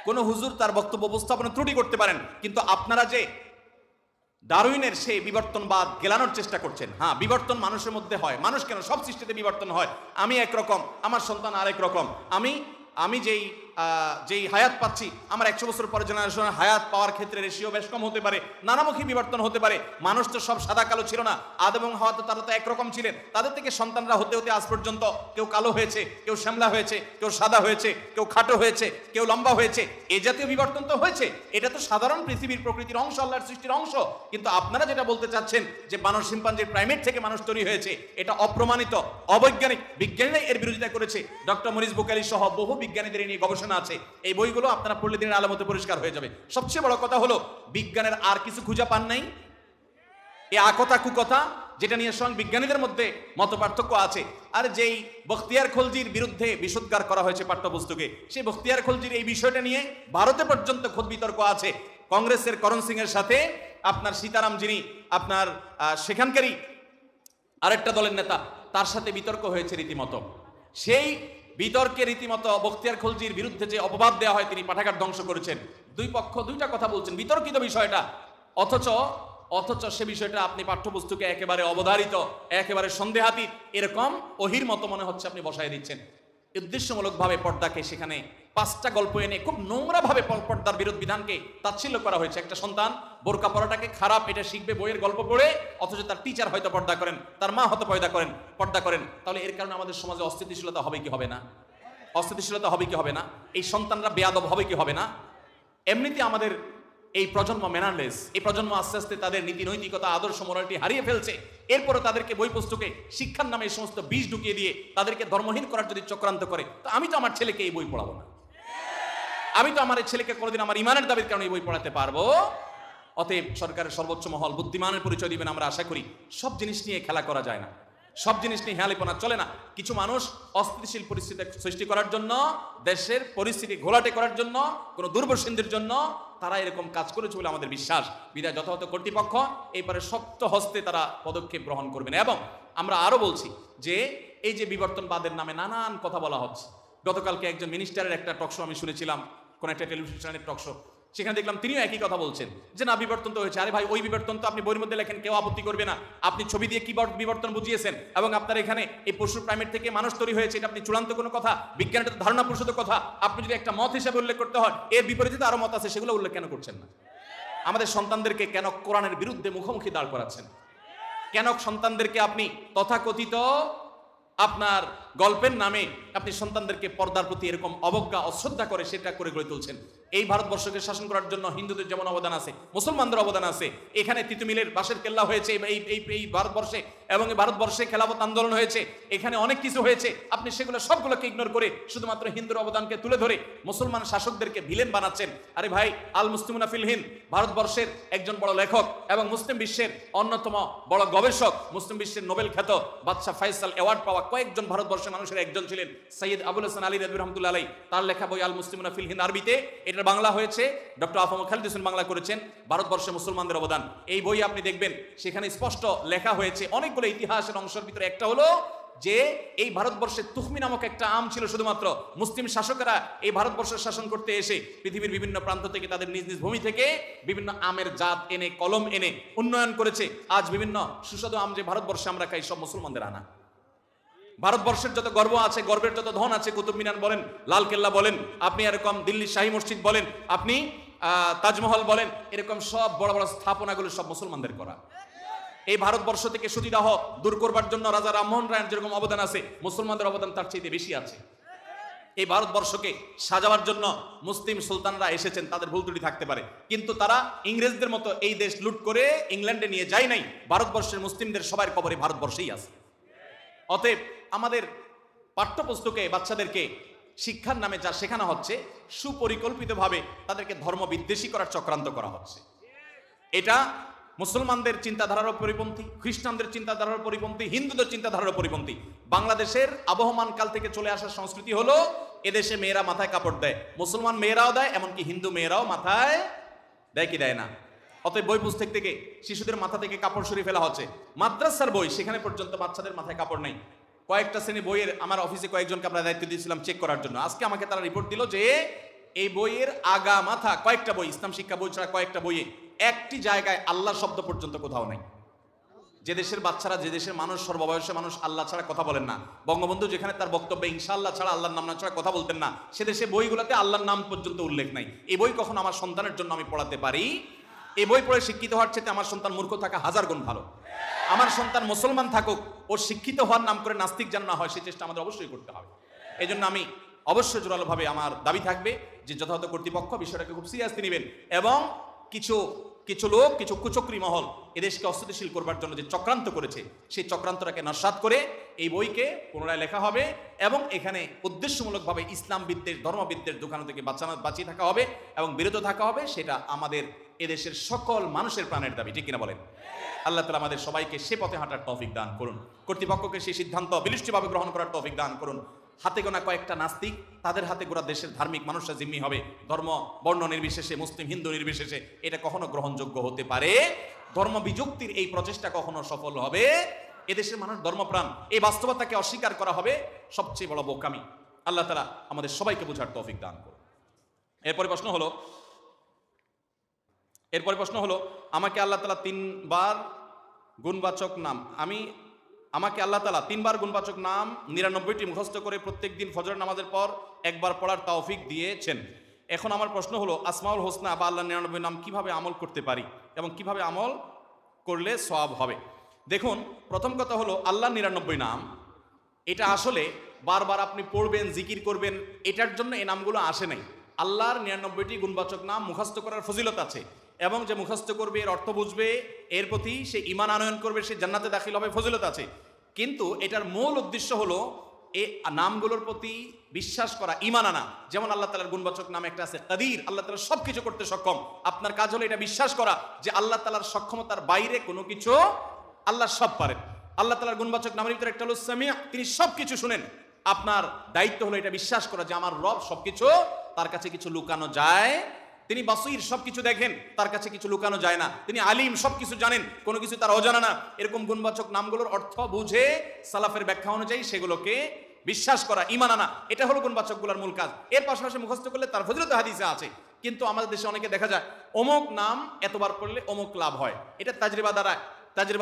[SPEAKER 1] কোন হুজুর তার বক্তব্য উপস্থাপনে ত্রুটি করতে পারেন, কিন্তু আপনারা যে ডারউইনের সেই বিবর্তনবাদ গেলানোর চেষ্টা করছেন, হ্যাঁ বিবর্তন মানুষের মধ্যে হয়, মানুষ কেন সব সৃষ্টিতে বিবর্তন হয়। আমি একরকম, আমার সন্তান আরেক রকম। আমি যেই হায়াত পাচ্ছি, আমার 100 বছর পরে জেনারেশনের হায়াত পাওয়ার ক্ষেত্রে রেশিও বেশ কম হতে পারে, নানামুখী বিবর্তন হতে পারে। মানুষ তো সব সাদা কালো ছিল না, আদম এবং হাওয়া তো তারা তো একরকম ছিলেন। তাদের থেকে সন্তানরা হতে হতে আজ পর্যন্ত কেউ কালো হয়েছে, কেউ শ্যামলা হয়েছে, কেউ সাদা হয়েছে, কেউ খাটো হয়েছে, কেউ লম্বা হয়েছে। এই জাতীয় বিবর্তন তো হয়েছে, এটা তো সাধারণ পৃথিবীর প্রকৃতির অংশ, আল্লাহর সৃষ্টির অংশ। কিন্তু আপনারা যেটা বলতে চাচ্ছেন যে বানর শিম্পাঞ্জির প্রাইমেট থেকে মানুষ তৈরি হয়েছে, এটা অপ্রমাণিত, অবৈজ্ঞানিক। বিজ্ঞানীরাই এর বিরোধিতা করেছে। ডক্টর মরিস বুখারী সহ বহু বিজ্ঞানীদের নিয়ে গবেষণা আছে। এই বইগুলো আপনারা পড়লে দিনের আলোতে পরিষ্কার হয়ে যাবে। সবচেয়ে বড় কথা হলো, বিজ্ঞানের আর কিছু খুঁজে পান নাই। এই আকথা কুকথা যেটা নিয়ে স্বয়ং বিজ্ঞানীদের মধ্যে মত পার্থক্য আছে। আর যেই বখতিয়ার খলজির বিরুদ্ধে বিশুদ্ধার করা হয়েছে পাঠ্যপুস্তকে, সেই বখতিয়ার খলজির এই বিষয়টা নিয়ে ভারতে পর্যন্ত খোদ বিতর্ক আছে। কংগ্রেসের করণ সিং এর সাথে আপনার সীতারাম, যিনি আপনার সেখানকারই আরেকটা দলের নেতা, তার সাথে বিতর্ক হয়েছে রীতিমতো। সেই বিতর্কে রীতিমতো বখতিয়ার খলজির বিরুদ্ধে যে অপবাদ দেওয়া হয়, তিনি পাঠাগার ধ্বংস করেছেন। দুই পক্ষ দুইটা কথা বলছেন, বিতর্কিত বিষয়টা, অথচ সে বিষয়টা আপনি পাঠ্যপুস্তকে একেবারে অবধারিত, একেবারে সন্দেহাতীত, এরকম ওহির মতো মনে হচ্ছে আপনি বসায় দিচ্ছেন। উদ্দেশ্যমূলকভাবে পর্দাকে সেখানে 5টা গল্প এনে খুব নোংরাভাবে পর্দার বিরোধ বিধানকে তাচ্ছিল্য করা হয়েছে। একটা সন্তান বোরকা পরাটাকে খারাপ এটা শিখবে বইয়ের গল্প পড়ে, অথচ তার টিচার হয়তো পর্দা করেন, তার মা হয়তো পর্দা করেন। তাহলে এর কারণে আমাদের সমাজে অস্থিতিশীলতা হবে কি হবে না? অস্থিতিশীলতা হবে কি হবে না? এই সন্তানরা বেয়াদব হবে কি হবে না? এমনিতে আমাদের এই প্রজন্ম ম্যানারলেস, এই প্রজন্ম আস্তে আস্তে তাদের নীতি নৈতিকতা, আদর্শ, মোরালিটি হারিয়ে ফেলছে। এরপরে তাদেরকে বই পুস্তকে শিক্ষার নামে এই সমস্ত বীজ ঢুকিয়ে দিয়ে তাদেরকে ধর্মহীন করার যদি চক্রান্ত করে, তো আমি তো আমার ছেলেকে এই বই পড়াবো না। আমি তো আমার এই ছেলেকে কোনোদিন আমার ইমানের দাবির কারণে এই বই পড়াতে পারবো। অতএব সরকারের সর্বোচ্চ মহল বুদ্ধিমানের পরিচয় দিবেন আমরা আশা করি। সব জিনিস নিয়ে খেলা করা যায় না, সব জিনিস নিয়ে হেয়ালিপনা চলে না। কিছু মানুষ অস্থিতিশীল পরিস্থিতি সৃষ্টি করার জন্য, দেশের পরিস্থিতি ঘোলাটে করার জন্য, কোনো দুর্বসিন্ধির জন্য তারা এরকম কাজ করেছে বলে আমাদের বিশ্বাস। বিধায় যথাযথ কর্তৃপক্ষ এইবারে শক্ত হস্তে তারা পদক্ষেপ গ্রহণ করবেন। এবং আমরা আরো বলছি যে এই যে বিবর্তনবাদের নামে নানান কথা বলা হচ্ছে। গতকালকে একজন মিনিস্টারের একটা টকশো আমি শুনেছিলাম, কোন একটা টেলিভিশন চ্যানেলের টকশো। সেখানে দেখলাম তিনিও একই কথা বলছেন যে না, বিবর্তন তো হয়েছে। আরে ভাই, ওই বিবর্তন তো আপনি বইয়ের মধ্যে লেখেন, কেউ আপত্তি করবে না। আপনি ছবি দিয়ে কি বিবর্তন বুঝিয়েছেন, এবং আপনার এখানে এই পশু প্রাইমেট থেকে মানুষ তৈরি হয়েছে, এটা আপনি চূড়ান্ত কোনো কথা, বিজ্ঞানের তো ধারণা প্রসূত কথা। আপনি যদি একটা মত হিসেবে উল্লেখ করতে হয়, এর বিপরীতে তো আরো মত আছে, সেগুলো উল্লেখ কেন করছেন না? আমাদের সন্তানদেরকে কেন কোরআনের বিরুদ্ধে মুখোমুখি দাঁড় করাচ্ছেন? কেন সন্তানদেরকে আপনি তথাকথিত আপনার গল্পের নামে আপনি সন্তানদেরকে পর্দার প্রতি এরকম অবজ্ঞা অশ্রদ্ধা করে সেটা করে গড়ে তুলছেন? এই ভারতবর্ষকে শাসন করার জন্য হিন্দুদের যেমন অবদান আছে, মুসলমানদের অবদান আছে। এখানে তিতুমিলের বাঁশের কেল্লা হয়েছে এই ভারতবর্ষে, এবং এই ভারতবর্ষে খেলাফত আন্দোলন হয়েছে, এখানে অনেক কিছু হয়েছে। আপনি সেগুলো সবগুলোকে ইগনোর করে শুধুমাত্র হিন্দুর অবদানকে তুলে ধরে মুসলমান শাসকদেরকে ভিলেন বানাচ্ছেন। আরে ভাই, আল মুসলিমুনা ফিল হিন্দ ভারতবর্ষের একজন বড় লেখক এবং মুসলিম বিশ্বের অন্যতম বড় গবেষক, মুসলিম বিশ্বের নোবেল খ্যাত বাদশাহ ফাইসাল অ্যাওয়ার্ড পাওয়া কয়েকজন ভারতবর্ষের মানুষের একজন ছিলেন সৈয়দ আবুল হাসান আলী রাযভী রহমাতুল্লাহ আলাইহি। তার লেখা বই আল মুসলিমুনা ফিল হিন্দ আরবিতে, এটা বাংলা হয়েছে, ডক্টর আফম খালিদ হোসেন বাংলা করেছেন, ভারতবর্ষে মুসলমানদের অবদান। এই বই আপনি দেখবেন সেখানে স্পষ্ট লেখা হয়েছে অনেকগুলো ইতিহাসের অংশের ভিতরে একটা হলো যে এই ভারতবর্ষে তুখমি নামক একটা আম ছিল। শুধুমাত্র মুসলিম শাসকেরা এই ভারতবর্ষের শাসন করতে এসে পৃথিবীর বিভিন্ন প্রান্ত থেকে তাদের নিজ নিজ ভূমি থেকে বিভিন্ন আমের জাত এনে, কলম এনে উন্নয়ন করেছে। আজ বিভিন্ন সুস্বাদু আম যে ভারতবর্ষে আমরা খাই, সব মুসলমানদের আনা। ভারতবর্ষের যত গর্ব আছে, গর্বের যত ধন আছে, কুতুব মিনার বলেন, লাল কেল্লা বলেন, আপনি এরকম দিল্লি শাহী মসজিদ বলেন, আপনি তাজমহল বলেন, এরকম সব বড় বড় স্থাপনাগুলো সব মুসলমানদের করা। এই ভারতবর্ষ থেকে সতীদাহ দূর করবার জন্য রাজা রামমোহন রায়ের যেরকম অবদান আছে, মুসলমানদের অবদান তার চাইতে বেশি আছে। এই ভারতবর্ষকে সাজাবার জন্য মুসলিম সুলতানরা এসেছেন, তাদের ভুল ত্রুটি থাকতে পারে, কিন্তু তারা ইংরেজদের মতো এই দেশ লুট করে ইংল্যান্ডে নিয়ে যায় নাই। ভারতবর্ষের মুসলিমদের সবার কবরে ভারতবর্ষেই আছে। অতএব আমাদের পাঠ্যপুস্তকে বাচ্চাদেরকে শিক্ষার নামে যা শেখানো হচ্ছে, সুপরিকল্পিতভাবে তাদেরকে ধর্ম বিদ্বেষী করার চক্রান্ত করা হচ্ছে। এটা মুসলমানদের চিন্তাধারার পরিপন্থী, খ্রিস্টানদের চিন্তাধারার পরিপন্থী, হিন্দুদের চিন্তাধারার পরিপন্থী। বাংলাদেশের আবহমান কাল থেকে চলে আসা সংস্কৃতি হলো এদেশে মেয়েরা মাথায় কাপড় দেয়, মুসলমান মেয়েরাও দেয়, এমনকি হিন্দু মেয়েরাও মাথায় দেয় কি দেয় না? অতএব বই পুস্তক থেকে শিশুদের মাথা থেকে কাপড় সরিয়ে ফেলা হচ্ছে। মাদ্রাসার বই, সেখানে পর্যন্ত বাচ্চাদের মাথায় কাপড় নেই। কয়েকটা শ্রেণী বইয়ের আমার অফিসে কয়েকজনকে আমরা দায়িত্ব দিয়েছিলাম চেক করার জন্য। আজকে আমাকে তারা রিপোর্ট দিল যে এই বইয়ের আগা মাথা কয়েকটা বই, ইসলাম শিক্ষা বই ছাড়া কয়েকটা বইয়ে একটি জায়গায় আল্লাহ শব্দ পর্যন্ত কোথাও নাই। যে দেশের বাচ্চারা, যে দেশের মানুষ, সর্ববয়সী মানুষ আল্লাহ ছাড়া কথা বলেন না, বঙ্গবন্ধু যেখানে তার বক্তব্যে ইনশাআল্লাহ ছাড়া, আল্লাহর নাম না ছাড়া কথা বলতেন না, সে দেশে বইগুলোতে আল্লাহর নাম পর্যন্ত উল্লেখ নাই। এই বই কখন আমার সন্তানের জন্য আমি পড়াতে পারি? এই বই পড়ে শিক্ষিত হওয়ার চেয়ে আমার সন্তান মূর্খ থাকা হাজার গুণ ভালো। আমার সন্তান মুসলমান থাকুক, ওর শিক্ষিত হওয়ার নাম করে নাস্তিক যেন না হয়, সেই চেষ্টা আমাদের অবশ্যই করতে হবে। এই জন্য আমি অবশ্যই জোরালোভাবে আমার দাবি থাকবে যে যথাযথ কর্তৃপক্ষ বিষয়টাকে খুব সিরিয়াসলি নেবেন, এবং কিছু লোক, কিছু কুচক্রী মহল এদেশকে অস্থিতিশীল করবার জন্য যে চক্রান্ত করেছে, সেই চক্রান্তটাকে নস্যাৎ করে এই বইকে পুনরায় লেখা হবে, এবং এখানে উদ্দেশ্যমূলকভাবে ইসলাম বিদ্বেষ, ধর্মবিদ্বেষ দোকানো থেকে বাঁচিয়ে থাকা হবে এবং বিরত থাকা হবে। সেটা আমাদের এদেশের সকল মানুষের প্রাণের দাবি, ঠিক কিনা বলেন? আল্লাহ তাআলা আমাদের সবাইকে সে পথে হাঁটার তৌফিক দান করুন। কর্তৃপক্ষকে সেই সিদ্ধান্ত বলিষ্ঠভাবে গ্রহণ করার তৌফিক দান করুন। হাতে গোনা কয়েকটা নাস্তিক, তাদের হাতে গোনা দেশের ধার্মিক মানুষরা জিম্মি হবে, ধর্ম বর্ণ নির্বিশেষে, মুসলিম হিন্দু নির্বিশেষে। এটা কখনো গ্রহণযোগ্য হতে পারে? ধর্ম বিযুক্তির এই প্রচেষ্টা কখনো সফল হবে? এদেশের মানুষ ধর্মপ্রাণ, এই বাস্তবতাকে অস্বীকার করা হবে সবচেয়ে বড় বোকামি। আল্লাহ তাআলা আমাদের সবাইকে বোঝার তৌফিক দান করুন। এরপরে প্রশ্ন হলো আমাকে আল্লাহ তাআলা তিনবার গুণবাচক নাম, আমাকে আল্লাহ তাআলা তিনবার গুণবাচক নাম 99টি মুখস্থ করে প্রত্যেক দিন ফজর নামাজের পর একবার পড়ার তৌফিক দিয়েছেন। এখন আমার প্রশ্ন হলো, আসমাউল হোসনা বা আল্লাহর 99 নাম কিভাবে আমল করতে পারি এবং কিভাবে আমল করলে সওয়াব হবে? দেখুন, প্রথম কথা হলো আল্লাহর 99 নাম, এটা আসলে বারবার আপনি পড়বেন, জিকির করবেন, এটার জন্য এই নামগুলো আসে নাই। আল্লাহর 99টি গুণবাচক নাম মুখস্থ করার ফজিলত আছে, এবং যে মুখস্থ করবে, এর অর্থ বুঝবে, এর প্রতি সে ঈমান আনয়ন করবে, সে জান্নাতে দাখিল হবে, ফজিলত আছে। কিন্তু এটার মূল উদ্দেশ্য হলো এই নামগুলোর প্রতি বিশ্বাস করা, ঈমান আনা। যেমন আল্লাহ তাআলার গুণবাচক নাম একটা আছে কাদির, আল্লাহ তাআলা সবকিছু করতে সক্ষম। আপনার কাজ হলো এটা বিশ্বাস করা যে আল্লাহ তাআলার সক্ষমতার বাইরে কোনো কিছু আল্লাহ সব পারেন। আল্লাহ তাআলার গুণবাচক নামের ভিতরে একটা হলো সামিয়া, তিনি সবকিছু শুনেন। আপনার দায়িত্ব হলো এটা বিশ্বাস করা যে আমার রব সবকিছু, তার কাছে কিছু লুকানো যায়। তিনি বাসীর, সবকিছু দেখেন, তার কাছে কিছু লুকানো যায় না। তিনি আলিম, সবকিছু জানেন, কোনো কিছু তার অজানা না। এরকম গুণবাচক নামগুলোর অর্থ বুঝে সালাফের ব্যাখ্যা অনুযায়ী সেগুলোকে বিশ্বাস করা, ঈমান আনা, এটা হলো গুণবাচকগুলোর মূল কাজ। এর পাশাপাশি মুখস্থ করলে তার ফজিলত হাদিসে আছে। কিন্তু আমাদের দেশে অনেকে দেখা যায় অমুক নাম এতবার পড়লে অমুক লাভ হয়, এটা তাজরিবা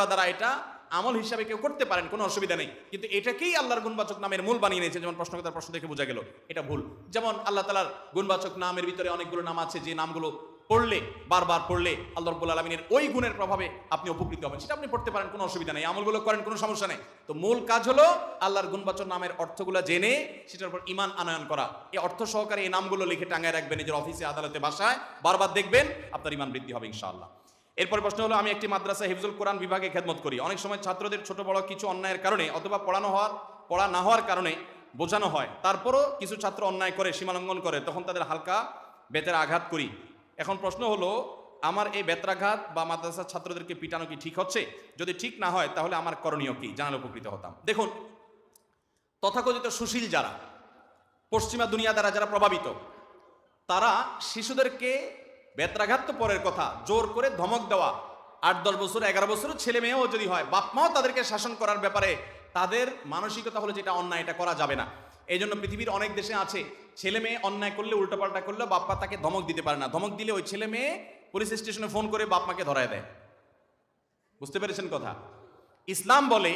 [SPEAKER 1] দ্বারা এটা আমল হিসাবে কেউ করতে পারেন, কোনো অসুবিধা নেই। কিন্তু এটাকেই আল্লাহর গুণবাচক নামের মূল বানিয়ে নিয়েছে। যেমন প্রশ্নকর্তার প্রশ্ন দেখে বোঝা গেল এটা ভুল। যেমন আল্লাহ তাআলার গুণবাচক নামের ভিতরে অনেকগুলো নাম আছে যে নামগুলো পড়লে, বারবার পড়লে আল্লাহ রাব্বুল আলামিনের ওই গুণের প্রভাবে আপনি উপকৃত হবেন, সেটা আপনি পড়তে পারেন, কোনো অসুবিধা নেই, আমলগুলো করেন, কোনো সমস্যা নেই। তো মূল কাজ হলো আল্লাহর গুণবাচক নামের অর্থগুলো জেনে সেটার উপর ঈমান আনয়ন করা। এই অর্থ সহকারে এই নামগুলো লিখে টাঙায় রাখবেন নিজের অফিসে, আদালতে, বাসায়, বারবার দেখবেন, আপনার ঈমান বৃদ্ধি হবে ইনশাআল্লাহ। এরপর প্রশ্ন হলো, আমি একটি মাদ্রাসা হিফজুল কোরআন বিভাগে খেদমত করি। অনেক সময় ছাত্রদের ছোট বড় কিছু অন্যায়ের কারণে অথবা পড়া না হওয়ার কারণে বোঝানো হয়, তারপরও কিছু ছাত্র অন্যায় করে, সীমালঙ্ঘন করে, তখন তাদের হালকা বেতের আঘাত করি। এখন প্রশ্ন হলো, আমার এই বেত্রাঘাত বা মাদ্রাসার ছাত্রদেরকে পিটানো কি ঠিক হচ্ছে? যদি ঠিক না হয় তাহলে আমার করণীয় কি, জানালে উপকৃত হতাম। দেখুন, তথাকথিত সুশীল যারা, পশ্চিমা দুনিয়া দ্বারা যারা প্রভাবিত, তারা শিশুদেরকে বেত্রাঘাত তো পরের কথা, জোর করে ধমক দেওয়া, 8-10 বছর 11 বছরের ছেলে মেয়েও যদি হয়, বাপ মাও তাদেরকে শাসন করার ব্যাপারে তাদের মানসিকতা হলো যেটা অন্যায়, এটা করা যাবে না। এই জন্য পৃথিবীর অনেক দেশে আছে, ছেলে মেয়ে অন্যায় করলে, উল্টোপাল্টা করলে বাপ্পা তাকে ধমক দিতে পারে না। ধমক দিলে ওই ছেলে মেয়ে পুলিশ স্টেশনে ফোন করে বাপ মাকে ধরায় দেয়। বুঝতে পেরেছেন কথা? ইসলাম বলে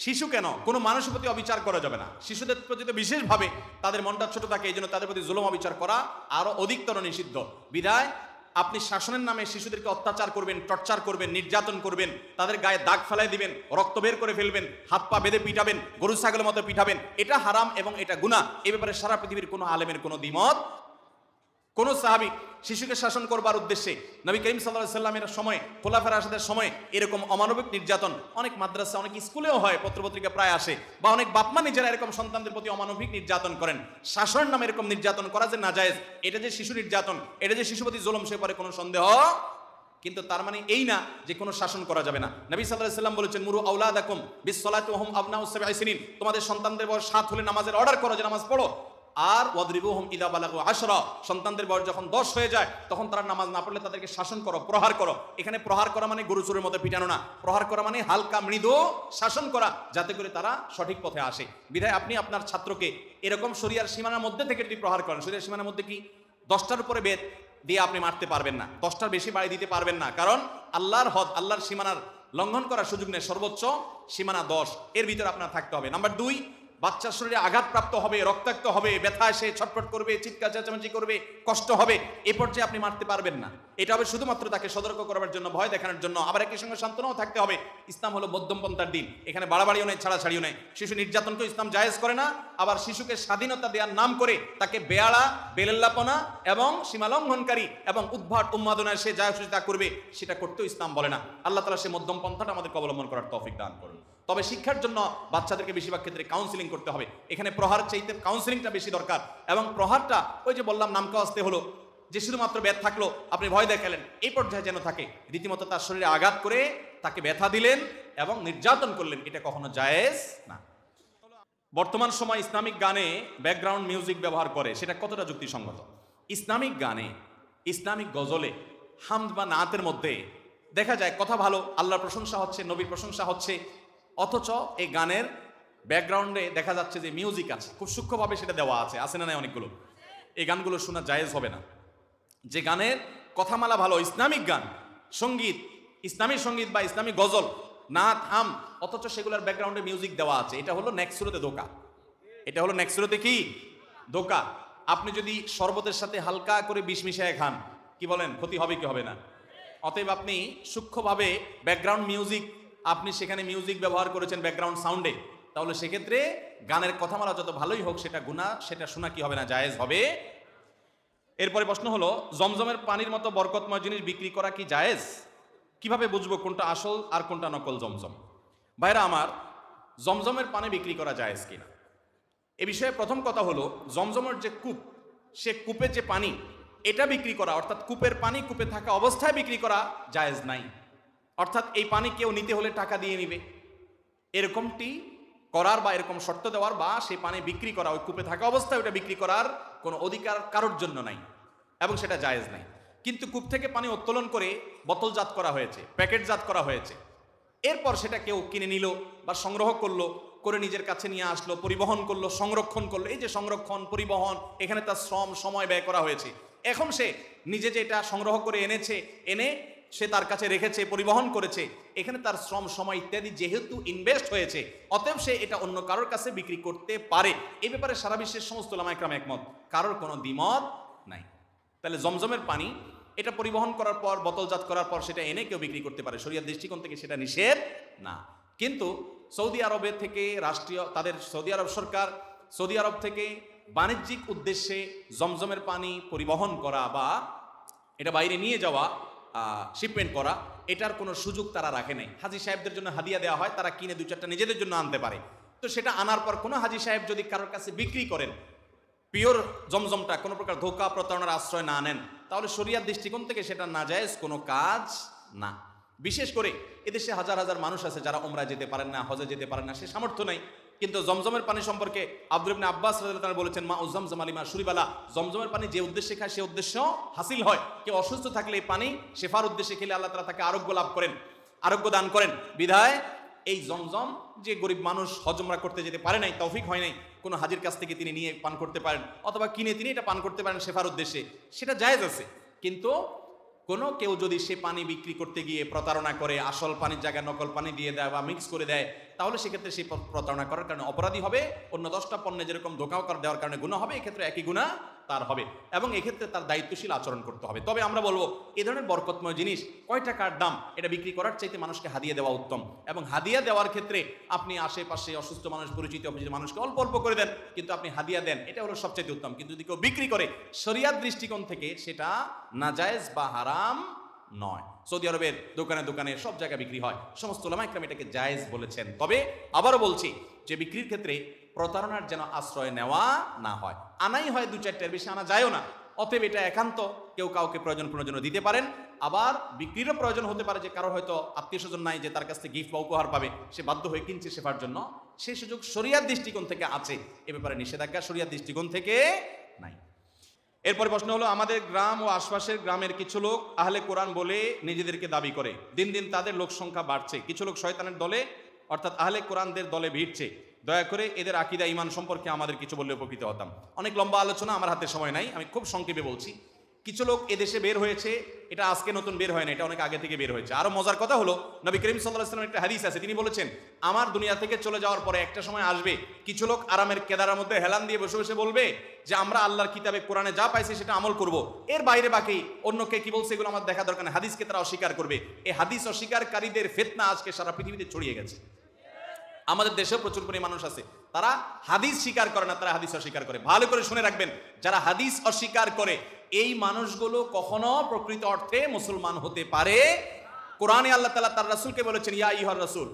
[SPEAKER 1] শিশু কেন, কোনো মানুষের প্রতি অবিচার করা যাবে না। শিশুদের প্রতি তো বিশেষভাবে তাদের মনটা ছোট থাকে, এই জন্য তাদের প্রতি জুলুম অবিচার করা আরো অধিকতর নিষিদ্ধ। বিধায় আপনি শাসনের নামে শিশুদেরকে অত্যাচার করবেন, টর্চার করবেন, নির্যাতন করবেন, তাদের গায়ে দাগ ফেলাই দিবেন, রক্ত বের করে ফেলবেন, হাত পা বেঁধে পিটাবেন, গরু ছাগলের মতো পিটাবেন, এটা হারাম এবং এটা গুনাহ। এই ব্যাপারে সারা পৃথিবীর কোনো আলেমের কোনো দ্বিমত, কোন সাহাবী শিশুকে শাসন করবার উদ্দেশ্যে নবী করিম সাল্লাল্লাহু আলাইহি সাল্লামের সময়, খোলাফায়ে রাশিদের সময় এরকম অমানবিক নির্যাতন অনেক মাদ্রাসা, অনেক স্কুলেও হয়, পত্রপত্রিকা প্রায় আসে, বা অনেক বাপমা নিজেরা এরকম সন্তানদের প্রতি অমানবিক নির্যাতন করেন। শাসনের নামে এরকম নির্যাতন করা যে নাজায়েজ, এটা যে শিশু নির্যাতন, এটা যে শিশু প্রতি জুলুম, সে পরে কোনো সন্দেহ। কিন্তু তার মানে এই না যে কোনো শাসন করা যাবে না। নবী সাল্লাল্লাহু আলাইহি সাল্লাম বলেছেন, মুরু আওলাদাকুম বিস-সালাতি ওয়া হুম আবনাউ 7 সিনিন, তোমাদের সন্তানদের বয়স 7 হলে নামাজের অর্ডার করো যে নামাজ পড়ো। আর ওয়াদরিবুহুম ইযা বালাগু 10, সন্তানদের বয়স যখন 10 হয়ে যায় তখন তারা নামাজ না পড়লে তাদেরকে শাসন করো, প্রহার করো। এখানে প্রহার করা মানে গরু চোরের মতো পিটানো না, প্রহার করা মানে হালকা মৃদু শাসন করা, যাতে করে তারা সঠিক পথে আসে। বিধায় আপনি আপনার ছাত্রকে এরকম শরিয়ার সীমানার মধ্যে থেকে যদি প্রহার করেন, শরিয়ার সীমানার মধ্যে কি 10টার উপরে বেত দিয়ে আপনি মারতে পারবেন না, 10টার বেশি বাড়ি দিতে পারবেন না, কারণ আল্লাহর হদ, আল্লাহর সীমানার লঙ্ঘন করার সুযোগ নেই, সর্বোচ্চ সীমানা 10, এর ভিতরে আপনার থাকতে হবে। নাম্বার 2, বাচ্চার শরীরে আঘাতপ্রাপ্ত হবে, রক্তাক্ত হবে, ব্যথা এসে ছটফট করবে, চিৎকার চেঁচামেচি করবে, কষ্ট হবে, এ পর্যায়ে আপনি মারতে পারবেন না। এটা হবে শুধুমাত্র তাকে সতর্ক করার জন্য, ভয় দেখানোর জন্য। আবার একই সঙ্গে সান্ত্বনাও থাকতে হবে। ইসলাম হলো মধ্যমপন্থার দিন, এখানে বাড়াবাড়িও নেই, ছাড়াছাড়িও নেই। শিশু নির্যাতনকে ইসলাম জায়েজ করে না। আবার শিশুকে স্বাধীনতা দেওয়ার নাম করে তাকে বেয়াড়া, বেলেল্লাপনা এবং সীমালঙ্ঘনকারী এবং উদ্ভট উন্মাদনায় সে যা খুশি তা করবে, সেটা করতেও ইসলাম বলে না। আল্লাহ তাআলা সে মধ্যম পন্থাটা আমাদেরকে অবলম্বন করার তৌফিক দান করুন। তবে শিক্ষার জন্য বাচ্চাদেরকে বেশিরভাগ ক্ষেত্রে কাউন্সিলিং করতে হবে। এখানে প্রহার চাইতে কাউন্সিলিংটা বেশি দরকার। এবং প্রহারটা ওই যে বললাম, নামকা আসতে হলো যে শুধুমাত্র ব্যথা থাকলো, আপনি ভয় দেখালেন, এই পর্যায়ে যেন থাকে, রীতিমতো তার শরীরে আঘাত করে তাকে ব্যথা দিলেন এবং নির্যাতন করলেন, এটা কখনো জায়েজ না। বর্তমান সময় ইসলামিক গানে ব্যাকগ্রাউন্ড মিউজিক ব্যবহার করে, সেটা কতটা যুক্তিসঙ্গত? ইসলামিক গানে, ইসলামিক গজলে, হামদ বা নাতের মধ্যে দেখা যায় কথা ভালো, আল্লাহর প্রশংসা হচ্ছে, নবীর প্রশংসা হচ্ছে, অথচ এই গানের ব্যাকগ্রাউন্ডে দেখা যাচ্ছে যে মিউজিক আছে, খুব সূক্ষ্মভাবে সেটা দেওয়া আছে, আছে না নাই অনেকগুলো। এই গানগুলো শোনা জায়েজ হবে না। যে গানের কথামালা ভালো, ইসলামিক গান, সঙ্গীত, ইসলামী সঙ্গীত বা ইসলামী গজল, নাত, হাম, অথচ সেগুলোর ব্যাকগ্রাউন্ডে মিউজিক দেওয়া আছে, এটা হলো নেক্সুরতে ধোঁকা। এটা হলো নেক্সুরতে কি ধোঁকা। আপনি যদি শরবতের সাথে হালকা করে বিষ মিশিয়ে খান, কি বলেন, ক্ষতি হবে কি হবে না? অতএব আপনি সূক্ষ্মভাবে ব্যাকগ্রাউন্ড মিউজিক, আপনি সেখানে মিউজিক ব্যবহার করেছেন ব্যাকগ্রাউন্ড সাউন্ডে, তাহলে সেক্ষেত্রে গানের কথামালা যত ভালোই হোক সেটা গুনাহ, সেটা শোনা কি হবে না, জায়েজ হবে। এরপরে প্রশ্ন হলো, জমজমের পানির মতো বরকতময় জিনিস বিক্রি করা কি জায়েজ? কিভাবে বুঝবো কোনটা আসল আর কোনটা নকল জমজম? ভাইরা আমার, জমজমের পানি বিক্রি করা জায়েজ কিনা এ বিষয়ে প্রথম কথা হলো, জমজমের যে কূপ, সে কূপের যে পানি, এটা বিক্রি করা, অর্থাৎ কূপের পানি কূপে থাকা অবস্থায় বিক্রি করা জায়েজ নাই। অর্থাৎ এই পানি কেউ নিতে হলে টাকা দিয়ে নিবে, এরকমটি করার বা এরকম শর্ত দেওয়ার বা সেই পানি বিক্রি করা, ওই কূপে থাকা অবস্থায় ওটা বিক্রি করার কোনো অধিকার কারোর জন্য নাই এবং সেটা জায়েজ নাই। কিন্তু কূপ থেকে পানি উত্তোলন করে বোতলজাত করা হয়েছে, প্যাকেটজাত করা হয়েছে, এরপর সেটা কেউ কিনে নিল বা সংগ্রহ করলো, করে নিজের কাছে নিয়ে আসলো, পরিবহন করলো, সংরক্ষণ করলো। এই যে সংরক্ষণ, পরিবহন, এখানে তার শ্রম, সময় ব্যয় করা হয়েছে। এখন সে নিজে যেটা সংগ্রহ করে এনেছে, এনে সে তার কাছে রেখেছে, পরিবহন করেছে, এখানে তার শ্রম সময় ইত্যাদি যেহেতু ইনভেস্ট হয়েছে, অতএব সে এটা অন্য কারোর কাছে বিক্রি করতে পারে। এই ব্যাপারে সারা বিশ্বের সমস্ত উলামা ইকরাম একমত, কারোর কোনো দ্বিমত নাই। তাহলে জমজমের পানি এটা পরিবহন করার পর, বোতলজাত করার পর সেটা এনে কেউ বিক্রি করতে পারে, শরিয়ার দৃষ্টিকোণ থেকে সেটা নিষেধ না। কিন্তু সৌদি আরবের থেকে রাষ্ট্রীয়, তাদের সৌদি আরব সরকার সৌদি আরব থেকে বাণিজ্যিক উদ্দেশ্যে জমজমের পানি পরিবহন করা বা এটা বাইরে নিয়ে যাওয়া, শিপমেন্ট করা, এটার কোনো সুযোগ তারা রাখে নাই। হাজী সাহেবদের জন্য হাদিয়া দেওয়া হয়, তারা কিনে 2-4টা নিজেদের জন্য আনতে পারে। তো সেটা আনার পর কোনো হাজী সাহেব যদি কারোর কাছে বিক্রি করেন, পিওর জমজমটা কোনো প্রকার ধোঁকা প্রতারণার আশ্রয় না নেন, তাহলে শরিয়ার দৃষ্টিকোণ থেকে সেটা নাজায়েজ কোনো কাজ না। বিশেষ করে এদেশে হাজার হাজার মানুষ আছে যারা উমরা যেতে পারেন না, হজে যেতে পারেন না, সে সামর্থ্য নাই। কিন্তু জমজমের পানি সম্পর্কে আব্দুল ইবনে আব্বাস রাদিয়াল্লাহু তাআলা বলেছেন, মা উযমজম আলিমা শুরিবালা, জমজমের পানি যে উদ্দেশ্যে খায় সে উদ্দেশ্য হাসিল হয়। কেউ অসুস্থ থাকলে এই পানি শেফার উদ্দেশ্যে খেলে আল্লাহ তাআলা তাকে আরোগ্য লাভ করেন, আরোগ্য দান করেন। বিধায় এই জমজম যে গরিব মানুষ হজ উমরা করতে যেতে পারে নাই, তৌফিক হয় নাই, কোনো হাজির কাছ থেকে তিনি নিয়ে পান করতে পারেন, অথবা কিনে তিনি এটা পান করতে পারেন শেফার উদ্দেশ্যে, সেটা জায়েজ আছে। কিন্তু কোনো কেউ যদি সে পানি বিক্রি করতে গিয়ে প্রতারণা করে, আসল পানির জায়গায় নকল পানি দিয়ে দেয় বা মিক্স করে দেয়, তাহলে সেক্ষেত্রে সেই প্রতারণা করার কারণে অপরাধী হবে। অন্য 10টা পণ্যে যেরকম ধোঁকা দেওয়ার কারণে গুনাহ হবে, এক্ষেত্রে একই গুনাহ তার হবে, এবং এক্ষেত্রে তার দায়িত্বশীল আচরণ করতে হবে। তবে আমরা বলবো এই ধরনের বরকতময় জিনিস কয় টাকার দাম, এটা বিক্রি করার চাইতে মানুষকে হাদিয়া দেওয়া উত্তম। এবং হাদিয়া দেওয়ার ক্ষেত্রে আপনি আশেপাশে অসুস্থ মানুষ, পরিচিত অপরিচিত মানুষকে অল্প অল্প করে দেন, কিন্তু আপনি হাদিয়া দেন, এটা হলো সবচাইতে উত্তম। কিন্তু যদি কেউ বিক্রি করে, শরিয়াত দৃষ্টিকোণ থেকে সেটা নাজায়েজ বা হারাম নয়। সৌদি আরবের দোকানে দোকানে সব জায়গায় বিক্রি হয়, সমস্ত উলামা ইকরাম এটাকে জায়েজ বলেছেন। তবে আবারও বলছি যে বিক্রির ক্ষেত্রে প্রতারণার যেন আশ্রয় নেওয়া না হয়। আনাই হয় 2-4টার বেশি আনা যায়ও না। অতএব এটা একান্ত কেউ কাউকে প্রয়োজনের জন্য দিতে পারেন। আবার বিক্রিরও প্রয়োজন হতে পারে যে কারো হয়তো আত্মীয় স্বজন নাই যে তার কাছ থেকে গিফট বা উপহার পাবে, সে বাধ্য হয়ে কিনছে শেফার জন্য, সেই সুযোগ শরিয়ার দৃষ্টিকোণ থেকে আছে। এ ব্যাপারে নিষেধাজ্ঞা শরিয়ার দৃষ্টিকোণ থেকে নাই। এরপরে প্রশ্ন হলো, আমাদের গ্রাম ও আশপাশের গ্রামের কিছু লোক আহলে কোরআন বলে নিজেদেরকে দাবি করে, দিন দিন তাদের লোক সংখ্যা বাড়ছে, কিছু লোক শয়তানের দলে অর্থাৎ আহলে কোরআনদের দলে ভিড়ছে, দয়া করে এদের আকীদা ঈমান সম্পর্কে আমাদের কিছু বললে উপকৃত হতাম। অনেক লম্বা আলোচনা, আমার হাতে সময় নাই, আমি খুব সংক্ষেপে বলছি। কিছু লোক এদেশে বের হয়েছে, এটা আজকে নতুন বের হয় না, এটা অনেক আগে থেকে বের হয়েছে। আরো মজার কথা হলো, নবী করিম সাল্লাল্লাহু আলাইহি ওয়াসাল্লামের একটা হাদিস আছে, তিনি বলেছেন, আমার দুনিয়া থেকে চলে যাওয়ার পরে একটা সময় আসবে, কিছু লোক আরামের কেদারার মধ্যে হেলান দিয়ে বসে বসে বলবে যে আমরা আল্লাহর কিতাবে কোরআনে যা পাইছি সেটা আমল করব, এর বাইরে বাকি অন্যকে কি বলছে এগুলো আমার দেখা দরকার নেই। হাদিসকে তারা অস্বীকার করবে। এই হাদিস অস্বীকারীদের ফিতনা আজকে সারা পৃথিবীতে ছড়িয়ে গেছে। আমাদের দেশেও প্রচুর পরিমাণ মানুষ আছে, তারা হাদিস স্বীকার করে না, তারা হাদিস অস্বীকার করে। ভালো করে শুনে রাখবেন, যারা হাদিস অস্বীকার করে এই মানুষগুলো কখনো প্রকৃত অর্থে মুসলমান হতে পারে। কোরআনে আল্লাহ তাআলা তার রাসূলকে বলেছেন, ইয়া আইয়ুহার রাসূল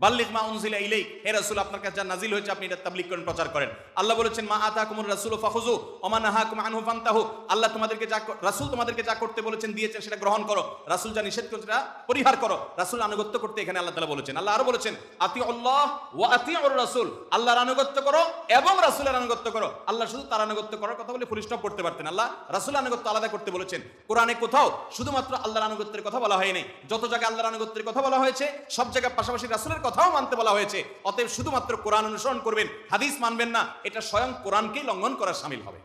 [SPEAKER 1] বাল্লিগ মা উনজিলা ইলাইক, হে রাসূল আপনার কাছে যা নাজিল হয়েছে আপনি এটা তাবলীগ করেন, প্রচার করেন। আল্লাহ বলেছেন, মা আতাকুমুর রাসূলু ফাখুযু ওয়া মা নাহাকুম আনহু ফান্তাহু, আল্লাহ তোমাদেরকে যা রাসূল তোমাদেরকে যা করতে বলেছেন দিয়েছেন সেটা গ্রহণ করো, রাসূল যা নিষেধ করেছেন সেটা পরিহার করো। রাসূল আনুগত্য করতে এখানে আল্লাহ তাআলা বলেছেন। আল্লাহ আরো বলেছেন, আতিউল্লাহ ওয়া আতিউর রাসূল, আল্লাহর আনুগত্য করো এবং রাসূলের আনুগত্য করো। আল্লাহ শুধু তার আনুগত্য করার কথা বলে ফুল স্টপ করতে পারতেন, আল্লাহ রাসূলের আনুগত্য আলাদা করতে বলেছেন। কোরআনে কোথাও শুধুমাত্র আল্লাহর আনুগত্যের কথা বলা হয়নি, যত জায়গায় আল্লাহর আনুগত্যের কথা বলা হয়েছে সব জায়গায় পাশাপাশি রাসূলের কথাও মানতে বলা হয়েছে। অতএব শুধুমাত্র কোরআন অনুসরণ করবেন, হাদিস মানবেন না, এটা স্বয়ং কোরআনকেই লঙ্ঘন করা শামিল হবে।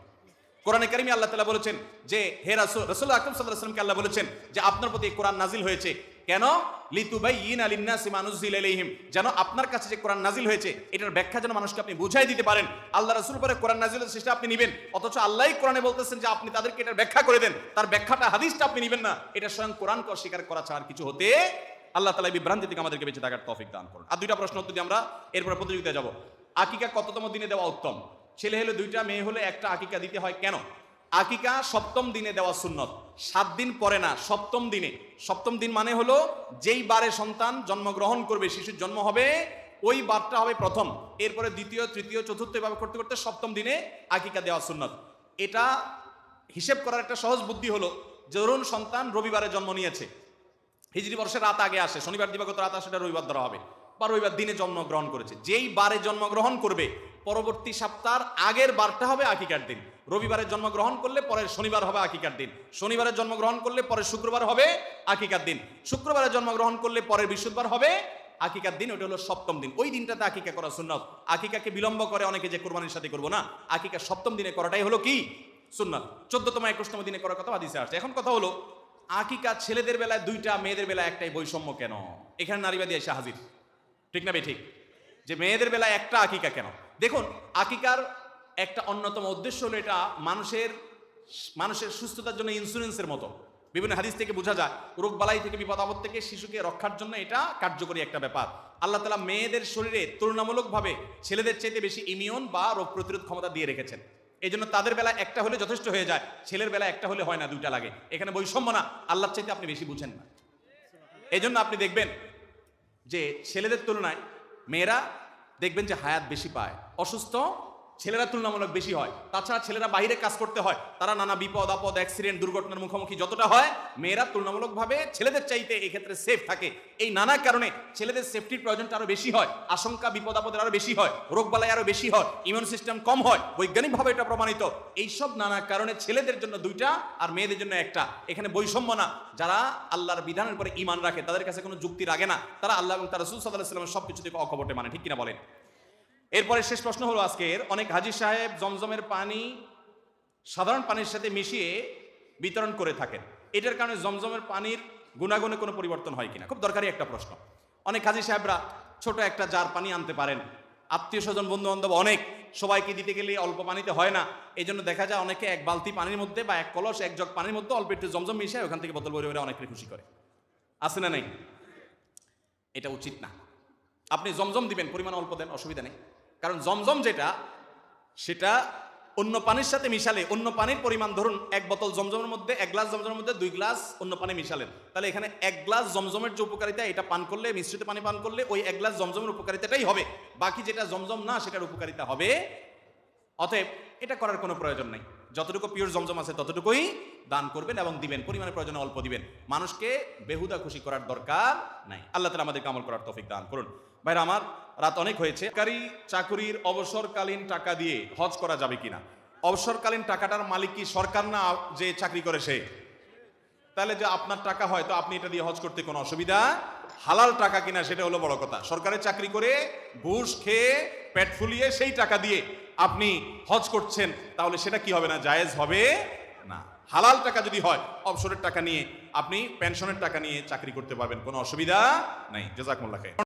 [SPEAKER 1] কোরআনে কারিমে আল্লাহ তাআলা বলেছেন যে হে রাসূল, রাসূলুল্লাহ আকরাম সাল্লাল্লাহু আলাইহি ওয়াসাল্লামকে আল্লাহ বলেছেন যে আপনার প্রতি কোরআন নাজিল হয়েছে কেন, লিতুবাইয়িনা লিন-নাসি মা নুজিলা ইলাইহিম, যেন আপনার কাছে যে কোরআন নাজিল হয়েছে এটার ব্যাখ্যা যেন মানুষকে আপনি বুঝাই দিতে পারেন। আল্লাহ রাসূল পরে কোরআন নাজিল হয়েছে সেটা আপনি নেবেন, অথচ আল্লাহই কোরআনে বলতেছেন যে আপনি তাদেরকে এটার ব্যাখ্যা করে দেন, তার ব্যাখ্যাটা হাদিসটা আপনি নেবেন না। এটা স্বয়ং কোরআনকে অস্বীকার করা ছাড়া আর কিছু হতে আল্লাহ তাআলা এই বিভ্রান্তি থেকে আমাদেরকে বেঁচে থাকার তৌফিক দান করুন। আর দুইটা প্রশ্ন উত্তর দিয়ে আমরা এরপর প্রতিযোগিতায় যাব। আকিকা কততম দিনে দেওয়া উত্তম? ছেলে হলে 2টা, মেয়ে হলে 1টা আকিকা দিতে হয় কেন? আকিকা 7ম দিনে দেওয়া সুন্নত, 7 দিন পরে না, 7ম দিনে। 7ম দিন মানে হলো যেই বারে সন্তান জন্মগ্রহণ করবে, শিশুর জন্ম হবে, ওই বারটা হবে প্রথম, এরপরে দ্বিতীয়, তৃতীয়, চতুর্থ এভাবে করতে করতে 7ম দিনে আকিকা দেওয়া সুন্নত। এটা হিসেব করার একটা সহজ বুদ্ধি হলো, ধরুন সন্তান রবিবারে জন্ম নিয়েছে, হিজরি বর্ষের রাত আগে আসে, শনিবার দিবাগত রাত আসে, এটা রবিবার ধরা হবে, বা রবিবার দিনে জন্মগ্রহণ করেছে, যেই বারে জন্মগ্রহণ করবে পরবর্তী সপ্তাহের আগের বারটা হবে আকিকার দিন। রবিবারে জন্মগ্রহণ করলে পরের শনিবার হবে আকিকার দিন, শনিবারে জন্মগ্রহণ করলে পরের শুক্রবার হবে আকিকার দিন, শুক্রবারে জন্মগ্রহণ করলে পরের বৃহস্পতিবার হবে আকিকার দিন। ওটা হলো 7ম দিন, ওই দিনটাতে আকিকা করা সুন্নাত। আকিকাকে বিলম্ব করে অনেকে যে কোরবানির সাথে করবো না, আকিকা 7ম দিনে করাটাই হলো কি সুন্নাত। 14তম 21তম দিনে করার কথা হাদিসে আসছে। এখন কথা হলো আকিকা ছেলেদের বেলায় দুইটা, মেয়েদের বেলায় একটাই, বৈষম্য কেন? এখানে নারীবাদী এসে হাজির, ঠিক না ঠিক? যে মেয়েদের বেলায় একটা আকিকা কেন? দেখুন, আকিকার একটা অন্যতম উদ্দেশ্য হলো এটা মানুষের সুস্থতার জন্য ইন্স্যুরেন্সের মতো। বিভিন্ন হাদিস থেকে বোঝা যায় রোগ বালাই থেকে, বিপদ আপদ থেকে শিশুকে রক্ষার জন্য এটা কার্যকরী একটা ব্যাপার। আল্লাহ তাআলা মেয়েদের শরীরে তুলনামূলকভাবে ছেলেদের চাইতে বেশি ইমিউন বা রোগ প্রতিরোধ ক্ষমতা দিয়ে রেখেছেন। এই জন্য তাদের বেলায় একটা হলে যথেষ্ট হয়ে যায়, ছেলের বেলায় একটা হলে হয় না, দুইটা লাগে। এখানে বৈষম্য না, আল্লাহর চাইতে আপনি বেশি বুঝেন না। এই জন্য আপনি দেখবেন যে ছেলেদের তুলনায় মেয়েরা দেখবেন যে হায়াত বেশি পায়, অসুস্থ ছেলেরা তুলনামূলক বেশি হয়। তাছাড়া ছেলেরা বাইরে কাজ করতে হয়, তারা নানা বিপদ আপদ, অ্যাক্সিডেন্ট, দুর্ঘটনার মুখোমুখি যতটা হয়, মেয়েরা তুলনামূলকভাবে ছেলেদের চাইতে এই ক্ষেত্রে সেফ থাকে। এই নানা কারণে ছেলেদের সেফটির প্রয়োজনটা আরো বেশি হয়, আশঙ্কা বিপদ আপদের আরো বেশি হয়, রোগ বালাই আরো বেশি হয়, ইমিউন সিস্টেম কম হয়, বৈজ্ঞানিকভাবে এটা প্রমাণিত। এইসব নানা কারণে ছেলেদের জন্য দুইটা আর মেয়েদের জন্য একটা। এখানে বৈষম্য না। যারা আল্লাহর বিধানের উপরে ঈমান রাখে তাদের কাছে কোনো যুক্তি লাগে না, তারা আল্লাহ এবং তার রাসূল সাল্লাল্লাহু আলাইহি ওয়াসাল্লামের সবকিছু থেকে অকপটে মানে, ঠিক কিনা বলেন? এরপরে শেষ প্রশ্ন হলো আজকের, অনেক হাজী সাহেব জমজমের পানি সাধারণ পানির সাথে মিশিয়ে বিতরণ করে থাকেন, এটার কারণে জমজমের পানির গুণাগুণে কোনো পরিবর্তন হয় কিনা? খুব দরকারি একটা প্রশ্ন। অনেক হাজী সাহেবরা ছোট একটা জার পানি আনতে পারেন, আত্মীয় স্বজন বন্ধু বান্ধব অনেক, সবাইকে দিতে গেলে অল্প পানিতে হয় না। এই জন্য দেখা যায় অনেকে এক বালতি পানির মধ্যে বা এক কলস, এক জগ পানির মধ্যে অল্প একটু জমজম মিশিয়ে ওখান থেকে বোতল ভরে ভরে অনেকে খুশি করে। আছে না নাই? এটা উচিত না। আপনি জমজম দিবেন, পরিমাণ অল্প দেন, অসুবিধা নেই। কারণ জমজম যেটা, সেটা অন্য পানির সাথে মিশালে অন্য পানির পরিমাণ, ধরুন এক বোতল জমজমের মধ্যে, এক গ্লাস জমজমের মধ্যে 2 গ্লাস অন্য পানি মিশালেন, তাহলে এখানে 1 গ্লাস জমজমের যে উপকারিতা, এটা পান করলে, মিশ্রিত পানি পান করলে ওই 1 গ্লাস জমজমের উপকারিতাটাই হবে, বাকি যেটা জমজম না সেটার উপকারিতা হবে। অতএব এটা করার কোনো প্রয়োজন নাই। যতটুকু পিওর জমজম আছে ততটুকুই দান করবেন এবং দিবেন, পরিমাণের প্রয়োজনে অল্প দিবেন। মানুষকে বেহুদা খুশি করার দরকার নাই। আল্লাহ তাআলা আমাদেরকে আমল করার তৌফিক দান করুন। ভাইরা আমার, রাত অনেক হয়েছে। সরকারি চাকুরির অবসরকালীন টাকা দিয়ে হজ করা যাবে কিনা? অবসরকালীন টাকাটার মালিক কি সরকার না যে চাকরি করে সে? তাহলে যে আপনার টাকা হয় তো আপনি এটা দিয়ে হজ করতে কোনো অসুবিধা? হালাল টাকা কিনা সেটা হলো বড় কথা। সরকারি চাকরি করে ঘুষ খেয়ে পেট ফুলিয়ে সেই টাকা দিয়ে আপনি হজ করছেন, তাহলে সেটা কি হবে না? জায়েজ হবে না। হালাল টাকা যদি হয়, অবসরের টাকা নিয়ে আপনি, পেনশনের টাকা নিয়ে চাকরি করতে পারবেন, কোনো অসুবিধা নাই। জাযাকুমুল্লাহ খাইর।